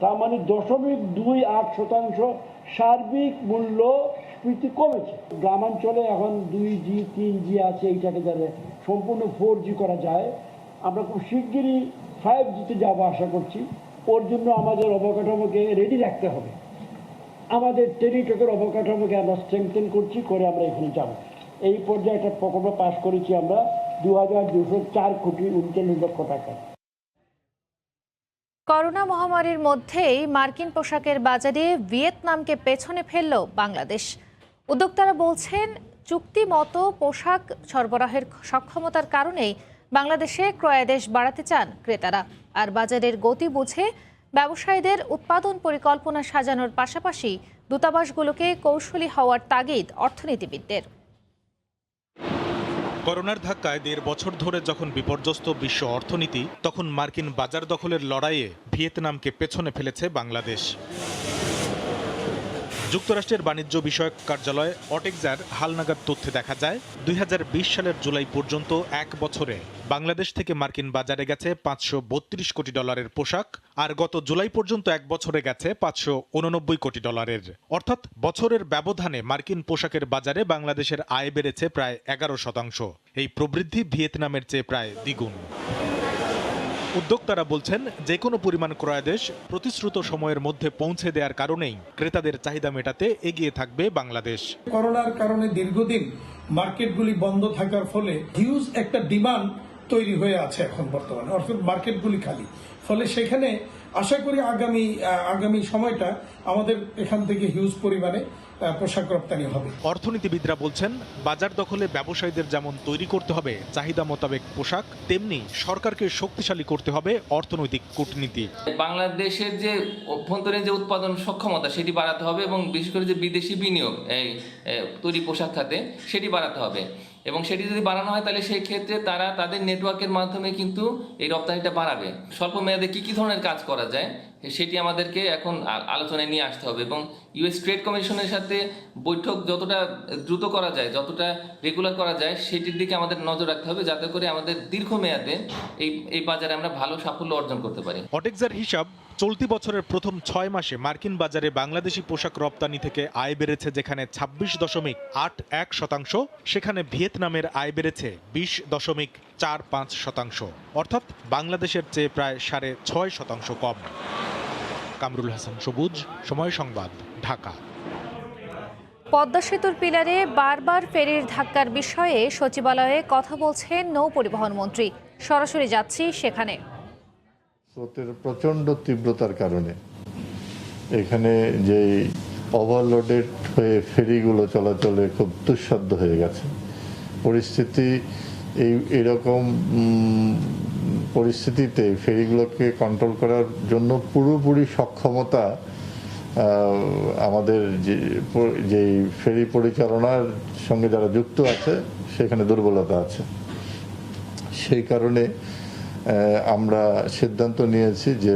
তার মানে 0.28% সার্বিক মূল্যস্ফীতি কমেছে। গ্রামাঞ্চলে এখন 2G 3G আছে, এইটাকে যাতে সম্পূর্ণ 4G করা যায়। আমরা খুব শিগগিরই 5Gতে যাবো আশা করছি। ওর জন্য আমাদের অবকাঠামোকে রেডি রাখতে হবে। আমাদের টেলিটকের অবকাঠামোকে আমরা স্ট্রেংথেন করছি, করে আমরা এখানে যাব। এই পর্যায়ে একটা প্রকল্প পাস করেছি আমরা 2204 কোটি 39 লক্ষ টাকা। করোনা মহামারীর মধ্যেই মার্কিন পোশাকের বাজারে ভিয়েতনামকে পেছনে ফেলল বাংলাদেশ। উদ্যোক্তারা বলছেন, চুক্তি মতো পোশাক সরবরাহের সক্ষমতার কারণেই বাংলাদেশে ক্রয়াদেশ বাড়াতে চান ক্রেতারা। আর বাজারের গতি বুঝে ব্যবসায়ীদের উৎপাদন পরিকল্পনা সাজানোর পাশাপাশি দূতাবাসগুলোকে কৌশলী হওয়ার তাগিদ অর্থনীতিবিদদের। করোনার ধাক্কায় 1.5 বছর ধরে যখন বিপর্যস্ত বিশ্ব অর্থনীতি, তখন মার্কিন বাজার দখলের লড়াইয়ে ভিয়েতনামকে পেছনে ফেলেছে বাংলাদেশ। যুক্তরাষ্ট্রের বাণিজ্য বিষয়ক কার্যালয় অটেক্সার হালনাগাদ তথ্যে দেখা যায় 2020 সালের জুলাই পর্যন্ত 1 বছরে বাংলাদেশ থেকে মার্কিন বাজারে গেছে $532 কোটি পোশাক, আর গত জুলাই পর্যন্ত 1 বছরে গেছে $589 কোটি। অর্থাৎ বছরের ব্যবধানে মার্কিন পোশাকের বাজারে বাংলাদেশের আয় বেড়েছে প্রায় 11%। এই প্রবৃদ্ধি ভিয়েতনামের চেয়ে প্রায় দ্বিগুণ। উদ্যোক্তারা বলছেন, যে কোনো পরিমাণ ক্রয়াদেশ প্রতিশ্রুত সময়ের মধ্যে পৌঁছে দেওয়ার কারণেই ক্রেতাদের চাহিদা মেটাতে এগিয়ে থাকবে বাংলাদেশ। করোনার কারণে দীর্ঘদিন মার্কেটগুলি বন্ধ থাকার ফলে হিউজ একটা ডিমান্ড তৈরি হয়ে আছে এখন বর্তমানে, অর্থাৎ মার্কেটগুলি খালি। ফলে সেখানে আশা করি আগামী সময়টা আমাদের এখান থেকে হিউজ পরিমাণে পোশাক রপ্তানি হবে। অর্থনীতিবিদরা বলছেন, বাজার দখলে ব্যবসায়ীদের যেমন তৈরি করতে হবে চাহিদা মোতাবেক পোশাক, তেমনি সরকারকে শক্তিশালী করতে হবে অর্থনৈতিক কূটনীতি। বাংলাদেশের যে অভ্যন্তরীণ যে উৎপাদন সক্ষমতা সেটি বাড়াতে হবে এবং বিশেষ করে যে বিদেশি বিনিয়োগ এই তৈরি পোশাক খাতে সেটি বাড়াতে হবে। এবং সেটি যদি বাড়ানো হয় তাহলে সেই ক্ষেত্রে তারা তাদের নেটওয়ার্কের মাধ্যমে কিন্তু এই রপ্তানিটা বাড়াবে। স্বল্প মেয়াদে কি ধরনের কাজ করা যায় সেটি আমাদেরকে এখন আলোচনায় নিয়ে আসতে হবে এবং ইউএস ট্রেড কমিশনের সাথে বৈঠক যতটা দ্রুত করা যায়, যতটা রেগুলার করা যায় সেটির দিকে আমাদের নজর রাখতে হবে, যাতে করে আমাদের দীর্ঘমেয়াদে এই বাজারে আমরা ভালো সাফল্য অর্জন করতে পারি। অটেক্সার হিসাব, চলতি বছরের প্রথম 6 মাসে মার্কিন বাজারে বাংলাদেশি পোশাক রপ্তানি থেকে আয় বেড়েছে যেখানে 26.81%, সেখানে ভিয়েতনামের আয় বেড়েছে 20.45%, অর্থাৎ বাংলাদেশের চেয়ে প্রায় 6.5% কম। কামরুল হাসান সবুজ, সময় সংবাদ, ঢাকা। পদ্মা সেতুর পিলারে বারবার ফেরির ধাক্কার বিষয়ে সচিবালয়ে কথা বলছেন নৌ পরিবহন মন্ত্রী। সরাসরি যাচ্ছি সেখানে। স্রোতের প্রচণ্ড তীব্রতার কারণে এখানে যে ওভারলোডেড হয়ে ফেরিগুলো চলাচলে খুব দুঃসাধ্য হয়ে গেছে। পরিস্থিতি এরকম পরিস্থিতিতে ফেরিগুলোকে কন্ট্রোল করার জন্য পুরোপুরি সক্ষমতা আমাদের যে ফেরি পরিচালনার সঙ্গে যারা যুক্ত আছে সেখানে দুর্বলতা আছে। সেই কারণে আমরা সিদ্ধান্ত নিয়েছি যে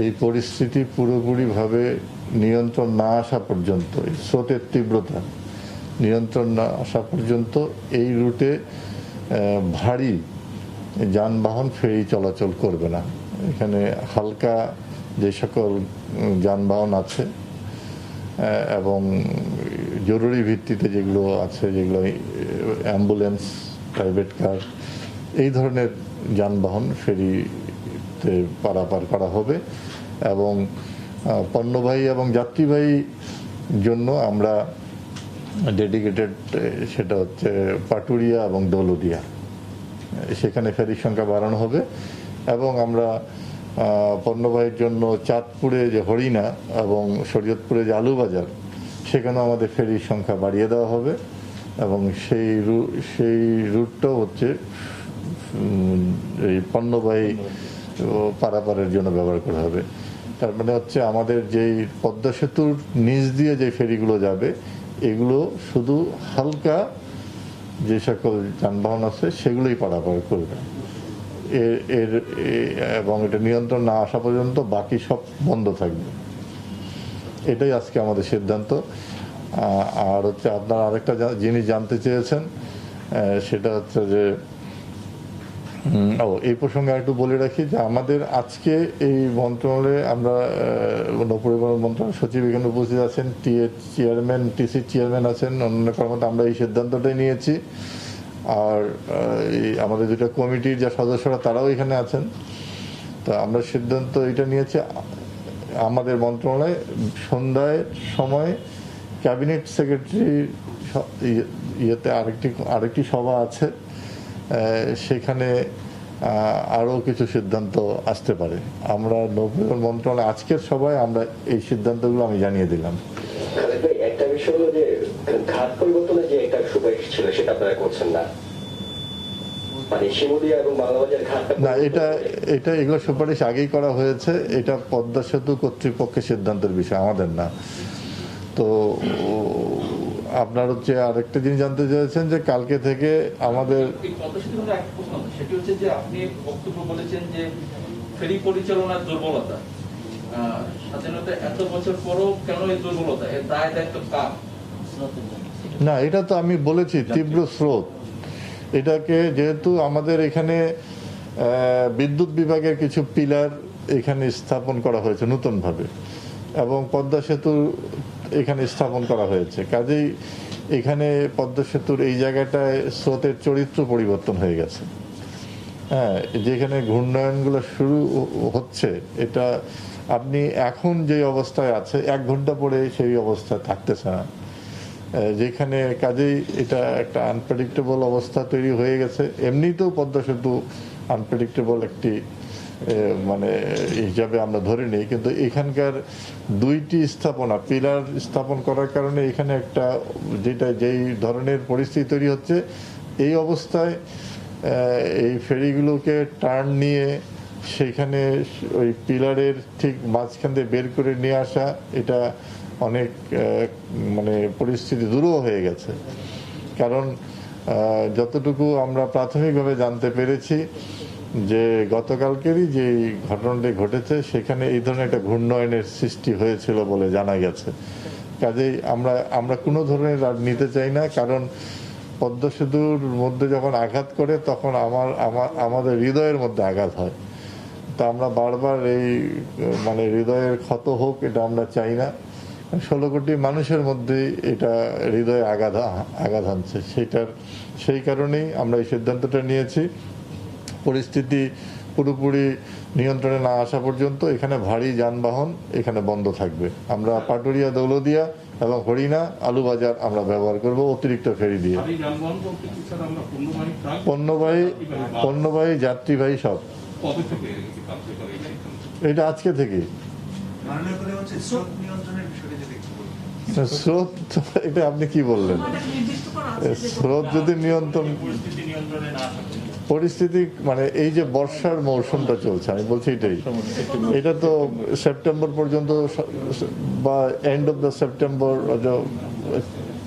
এই পরিস্থিতি পুরোপুরিভাবে নিয়ন্ত্রণ না আসা পর্যন্ত স্রোতের তীব্রতা নিয়ন্ত্রণ না আসা পর্যন্ত এই রুটে ভারী যানবাহন ফেরি চলাচল করবে না। এখানে হালকা যে সকল যানবাহন আছে এবং জরুরি ভিত্তিতে যেগুলো আছে, যেগুলো অ্যাম্বুলেন্স, প্রাইভেট কার, এই ধরনের যানবাহন ফেরিতে পারাপার করা হবে এবং পণ্যবাহী এবং যাত্রীবাহী জন্য আমরা ডেডিকেটেড, সেটা হচ্ছে পাটুরিয়া এবং দৌলতদিয়া, সেখানে ফেরির সংখ্যা বাড়ানো হবে এবং আমরা পণ্যবাহীর জন্য চাঁদপুরে যে হরিণা এবং শরীয়তপুরে যে আলুবাজার, সেখানেও আমাদের ফেরির সংখ্যা বাড়িয়ে দেওয়া হবে এবং সেই রুটটাও হচ্ছে এই পণ্যবাহী পারাপারের জন্য ব্যবহার করা হবে। তার মানে হচ্ছে আমাদের যেই পদ্মা সেতুর নিচ দিয়ে যে ফেরিগুলো যাবে, এগুলো শুধু হালকা যে সকল যানবাহন আছে সেগুলোই পারাপার করবে এবং এটা নিয়ন্ত্রণ না আসা পর্যন্ত বাকি সব বন্ধ থাকবে। এটাই আজকে আমাদের সিদ্ধান্ত। আর হচ্ছে আপনারা আরেকটা জিনিস জানতে চেয়েছেন, সেটা হচ্ছে যে এই প্রসঙ্গে একটু বলে রাখি যে আমাদের আজকে এই মন্ত্রণালয়ে আমরা নৌপরিবহন মন্ত্রণালয়ের সচিব এখানে উপস্থিত আছেন, চেয়ারম্যান, টিসি চেয়ারম্যান আছেন, অন্যান্য কর্মকর্তা, আমরা এই সিদ্ধান্তটাই নিয়েছি। আর আমাদের দুটো কমিটির যা সদস্যরা তারাও এখানে আছেন। তো আমরা সিদ্ধান্ত এটা নিয়েছি, আমাদের মন্ত্রণালয়ে সন্ধ্যায় সময় ক্যাবিনেট সেক্রেটারির ইয়েতে আরেকটি সভা আছে, সেখানে আরও কিছু সিদ্ধান্ত আসতে পারে। আমরা নৌপরিবহন মন্ত্রণালয় আজকের সভায় আমরা এই সিদ্ধান্তগুলো আমি জানিয়ে দিলাম। একটা বিষয় হলো যে ঘাট পরিবর্তনের যে একটা সুপারিশ ছিল সেটা আপনারা করছেন না, মানে শিমুলিয়া এবং বাংলাবাজার ঘাট না, এগুলো সুপারিশ আগেই করা হয়েছে। এটা পদ্মা সেতু কর্তৃপক্ষের সিদ্ধান্তের বিষয়, আমাদের না। তো আপনার হচ্ছে আরেকটা জিনিস জানতে চেয়েছেন যে কালকে থেকে আমাদের সেটি হচ্ছে যে আপনি বক্তব্য বলেছেন যে ফেরি পরিচালনার দুর্বলতা, স্বাধীনতা এত বছর পরও কেন এই দুর্বলতা, এর দায় দায়িত্ব কার? না, এটা তো আমি বলেছি তীব্র স্রোত। এটাকে যেহেতু আমাদের এখানে বিদ্যুৎ বিভাগের কিছু পিলার এখানে স্থাপন করা হয়েছে নতুনভাবে এবং পদ্মা সেতু এখানে স্থাপন করা হয়েছে, কাজেই এখানে পদ্মা সেতুর এই জায়গাটায় স্রোতের চরিত্র পরিবর্তন হয়ে গেছে। হ্যাঁ, যেখানে ঘূর্ণায়নগুলো শুরু হচ্ছে, এটা আপনি এখন যে অবস্থায় আছে 1 ঘন্টা পরে সেই অবস্থায় থাকতেছে না, যেখানে কাজেই এটা একটা আনপ্রেডিক্টেবল অবস্থা তৈরি হয়ে গেছে। এমনিতেও পদ্মা সেতু আনপ্রেডিক্টেবল একটি মানে হিসাবে আমরা ধরে নিই, কিন্তু এখানকার 2টি স্থাপনা পিলার স্থাপন করার কারণে এখানে একটা যেই ধরনের পরিস্থিতি তৈরি হচ্ছে, এই অবস্থায় এই ফেরিগুলোকে টার্ন নিয়ে সেখানে ওই পিলারের ঠিক মাঝখান দিয়ে বের করে নিয়ে আসা, এটা অনেক মানে পরিস্থিতি দুরূহ হয়ে গেছে। কারণ যতটুকু আমরা প্রাথমিকভাবে জানতে পেরেছি যে গতকালকেরই যে ঘটনাটি ঘটেছে, সেখানে এই ধরনের একটা ঘূর্ণায়নের সৃষ্টি হয়েছিল বলে জানা গেছে। কাজেই আমরা কোনো ধরনের আর নিতে চাই না, কারণ পদ্মা সেতুর মধ্যে যখন আঘাত করে তখন আমাদের হৃদয়ের মধ্যে আঘাত হয়। তা আমরা বারবার এই মানে হৃদয়ের ক্ষত হোক, এটা আমরা চাই না। 16 কোটি মানুষের মধ্যে এটা হৃদয়ে আঘাত হানছে, সেই কারণেই আমরা এই সিদ্ধান্তটা নিয়েছি। পরিস্থিতি পুরোপুরি নিয়ন্ত্রণে না আসা পর্যন্ত এখানে ভারী যানবাহন এখানে বন্ধ থাকবে। আমরা পাটুরিয়া, দৌলতদিয়া এবং হরিণা, আলুবাজার আমরা ব্যবহার করব অতিরিক্ত ফেরি দিয়ে। পণ্যবাহী, যাত্রীবাহী সব। এটা আজকে থেকে স্রোত, এটা আপনি কি বললেন? স্রোত যদি নিয়ন্ত্রণ পরিস্থিতি, মানে এই যে বর্ষার মৌসুমটা চলছে, আমি বলছি এটা তো সেপ্টেম্বর পর্যন্ত বা এন্ড অফ দ্য সেপ্টেম্বর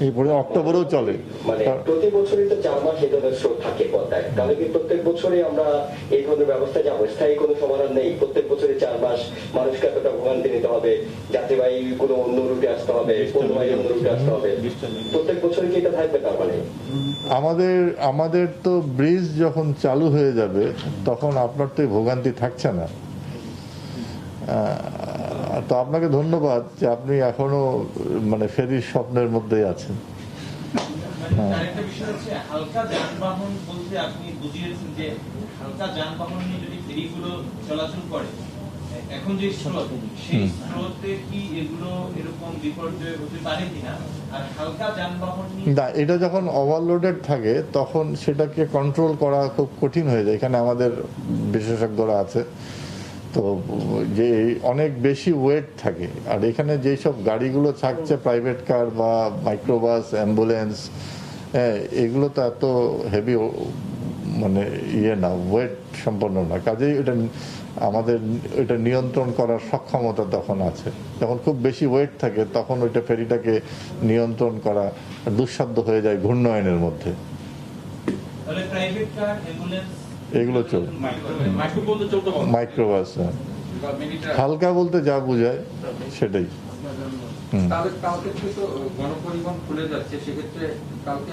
এই অক্টোবরেও চলে। মানে প্রতি বছরই তো 4 মাস এই ধরনের স্রোত থাকে পদ্মায়, তাহলে কি প্রত্যেক বছরই আমরা এই ধরনের ব্যবস্থা যাবো? স্থায়ী কোনো সমাধান নেই? প্রত্যেক বছরই 4 মাস মানুষকে এতটা ভোগান্তি নিতে হবে, যাত্রীবাহী কোনো অন্য রুটে আসতে হবে, পণ্যবাহী অন্য রুটে আসতে হবে, প্রত্যেক বছরই কি এটা থাকবে? তার মানে আমাদের তো ব্রিজ যখন চালু হয়ে যাবে তখন আপনার তো ভোগান্তি থাকছে না। তো আপনাকে ধন্যবাদ যে আপনি এখনো মানে ফেরির স্বপ্নের মধ্যেই আছেন। আরেকটা বিষয় হচ্ছে হালকা যানবাহন বলতে আপনি বুঝিয়েছেন যে হালকা যানবাহন নিয়ে যদি ফেরিগুলো চলাচল করে, এখন যে স্রোত, সেই স্রোতে কি এগুলো এরকম বিপর্যয় হতে পারে কিনা? আর হালকা যানবাহন না, এটা যখন ওভারলোডেড থাকে তখন সেটাকে কন্ট্রোল করা খুব কঠিন হয়ে যায়। এখানে আমাদের বিশেষজ্ঞরা আছে, তো যে অনেক বেশি ওয়েট থাকে। আর এখানে যেই সব গাড়িগুলো থাকছে প্রাইভেট কার বা মাইক্রোবাস, অ্যাম্বুলেন্স, এগুলো তো এত হেভি মানে না, ওয়েট সম্পন্ন না। কাজেই আমাদের এটা নিয়ন্ত্রণ করার সক্ষমতা তখন আছে। যখন খুব বেশি ওয়েট থাকে তখন ওইটা ফেরিটাকে নিয়ন্ত্রণ করা দুঃসাধ্য হয়ে যায় ঘূর্ণয়নের মধ্যে। এগুলো চলবে, মাইক্রোবাস, হালকা বলতে যা বোঝায় সেটাই। কালকে থেকে তো গণপরিবহন খুলে যাচ্ছে, সেক্ষেত্রে কালকে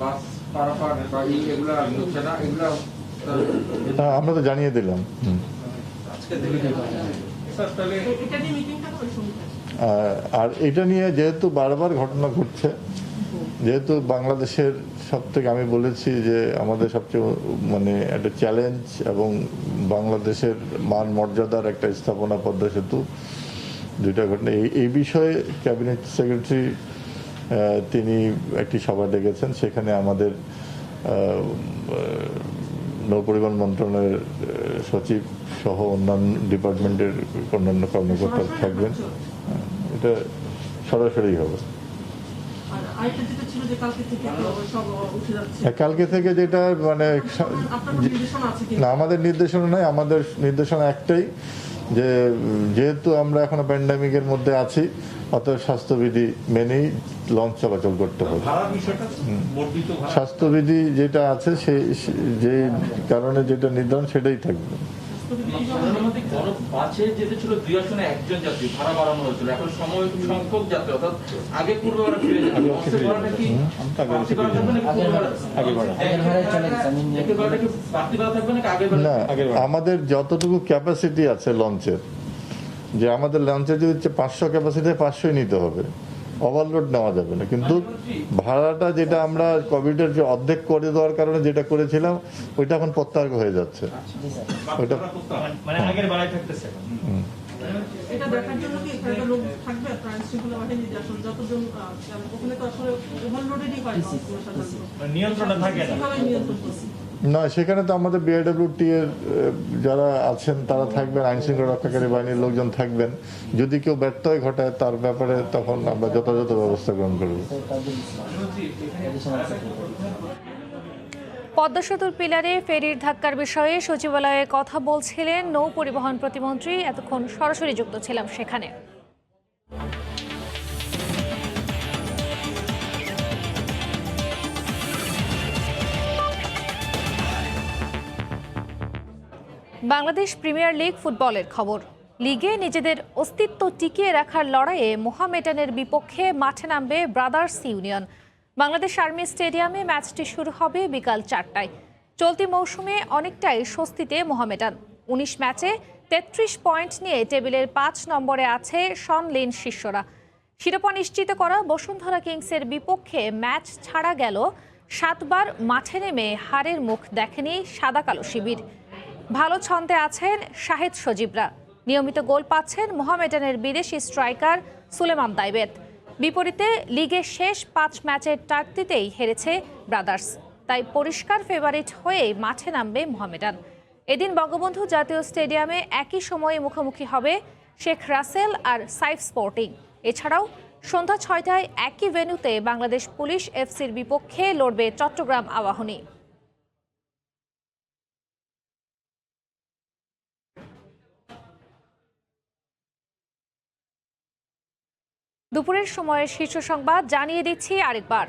বাস পারাপার বা এগুলো হচ্ছে না, এগুলো আমরা তো জানিয়ে দিলাম। আর এটা নিয়ে যেহেতু বারবার ঘটনা ঘটছে, যেহেতু বাংলাদেশের সবথেকে আমি বলেছি যে আমাদের সবচেয়ে মানে একটা চ্যালেঞ্জ এবং বাংলাদেশের মান মর্যাদার একটা স্থাপনা পদ্মা সেতু, দুইটা ঘটনা। এই বিষয়ে ক্যাবিনেট সেক্রেটারি তিনি একটি সভা ডেকেছেন, সেখানে আমাদের নৌপরিবহন মন্ত্রণালয়ের সচিব সহ অন্যান্য ডিপার্টমেন্টের অন্যান্য কর্মকর্তা থাকবেন। এটা সরাসরি হবে। কালকে থেকে যেটা মানে না, আমাদের নির্দেশনা নাই। আমাদের নির্দেশনা একটাই যে যেহেতু আমরা এখনো প্যান্ডামিকের মধ্যে আছি, অতএব স্বাস্থ্যবিধি মেনেই লঞ্চ চলাচল করতে হবে। স্বাস্থ্যবিধি যেটা আছে সেই যে কারণে যেটা নির্ধারণ সেটাই থাকবে। না, আমাদের যতটুকু ক্যাপাসিটি আছে লঞ্চের, যে আমাদের লঞ্চের যদি 500 ক্যাপাসিটি 500ই নিতে হবে, ওভারলোড নেওয়া যাবে না। কিন্তু ভাড়াটা যেটা আমরা কোভিডের যে অর্ধেক করে দেওয়ার কারণে যেটা করেছিলাম ওইটা এখন প্রত্যাহার হয়ে যাচ্ছে। ওইটা মানে আগের বাড়াই থাকতেছে। এটা দেখার জন্য কি এখানে লোক থাকবে আইন শৃঙ্খলা বাহিনী যে আসলে যতজন ওখানে তো আসলে ওভারলোডেডই হয় নিয়ন্ত্রণে থাকে না। না, সেখানে তো আমাদের বিআইডব্লিউটি এর যারা আছেন তারা থাকবেন, আইন শৃঙ্খলা রক্ষাকারী বাহিনীর লোকজন থাকবেন। যদি কেউ ব্যত্যয় ঘটায় তার ব্যাপারে তখন আমরা যথাযথ ব্যবস্থা গ্রহণ করব। পদ্মা সেতুর পিলারে ফেরির ধাক্কার বিষয়ে সচিবালয়ে কথা বলছিলেন নৌ পরিবহন প্রতিমন্ত্রী। এতক্ষণ সরাসরি যুক্ত ছিলাম সেখানে। বাংলাদেশ প্রিমিয়ার লিগ ফুটবলের খবর। লিগে নিজেদের অস্তিত্ব টিকিয়ে রাখার লড়াইয়ে মোহামেডানের বিপক্ষে মাঠে নামবে ব্রাদার্স ইউনিয়ন। বাংলাদেশ আর্মি স্টেডিয়ামে ম্যাচটি শুরু হবে বিকাল 4টায়। চলতি মৌসুমে অনেকটাই স্বস্তিতে মোহামেডান। 19 ম্যাচে 33 পয়েন্ট নিয়ে টেবিলের 5 নম্বরে আছে শনলিন শিষ্যরা। শিরোপা নিশ্চিত করা বসুন্ধরা কিংসের বিপক্ষে ম্যাচ ছাড়া গেল 7 বার মাঠে নেমে হারের মুখ দেখেনি সাদা কালো শিবির। ভালো ছন্দে আছেন শাহিদ সজীবরা। নিয়মিত গোল পাচ্ছেন মোহামেডানের বিদেশি স্ট্রাইকার সুলেমান দাইবেত। বিপরীতে লিগের শেষ 5 ম্যাচের 4টিতেই হেরেছে ব্রাদার্স। তাই পরিষ্কার ফেভারিট হয়েই মাঠে নামবে মোহামেডান। এদিন বঙ্গবন্ধু জাতীয় স্টেডিয়ামে একই সময়ে মুখোমুখি হবে শেখ রাসেল আর সাইফ স্পোর্টিং। এছাড়াও সন্ধ্যা 6টায় একই ভেন্যুতে বাংলাদেশ পুলিশ এফসির বিপক্ষে লড়বে চট্টগ্রাম আবাহনী। দুপুরের সময়ের শীর্ষ সংবাদ জানিয়ে দিচ্ছি আরেকবার।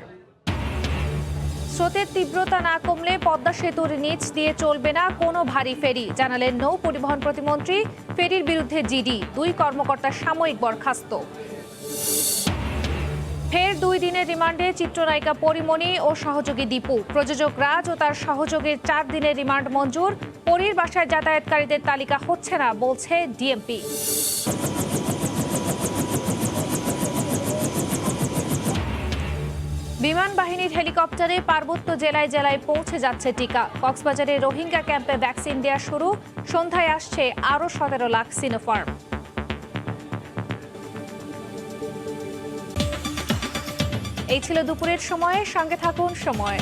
স্রোতের তীব্রতা না কমলে পদ্মা সেতুর নিচ দিয়ে চলবে না কোনো ভারী ফেরি, জানালেন নৌ পরিবহন প্রতিমন্ত্রী। ফেরির বিরুদ্ধে জিডি, 2 কর্মকর্তার সাময়িক বরখাস্ত। ফের 2 দিনের রিমান্ডে চিত্রনায়িকা পরিমণি ও সহযোগী দীপু। প্রযোজক রাজ ও তার সহযোগীর 4 দিনের রিমান্ড মঞ্জুর। পরীর বাসায় যাতায়াতকারীদের তালিকা হচ্ছে না, বলছে ডিএমপি। বিমান বাহিনীর হেলিকপ্টারে পার্বত্য জেলায় জেলায় পৌঁছে যাচ্ছে টিকা। কক্সবাজারে রোহিঙ্গা ক্যাম্পে ভ্যাকসিন দেওয়া শুরু। সন্ধ্যায় আসছে আরও 17 লাখ সিনোফার্ম। এই ছিল দুপুরের সময়। সঙ্গে থাকুন সময়।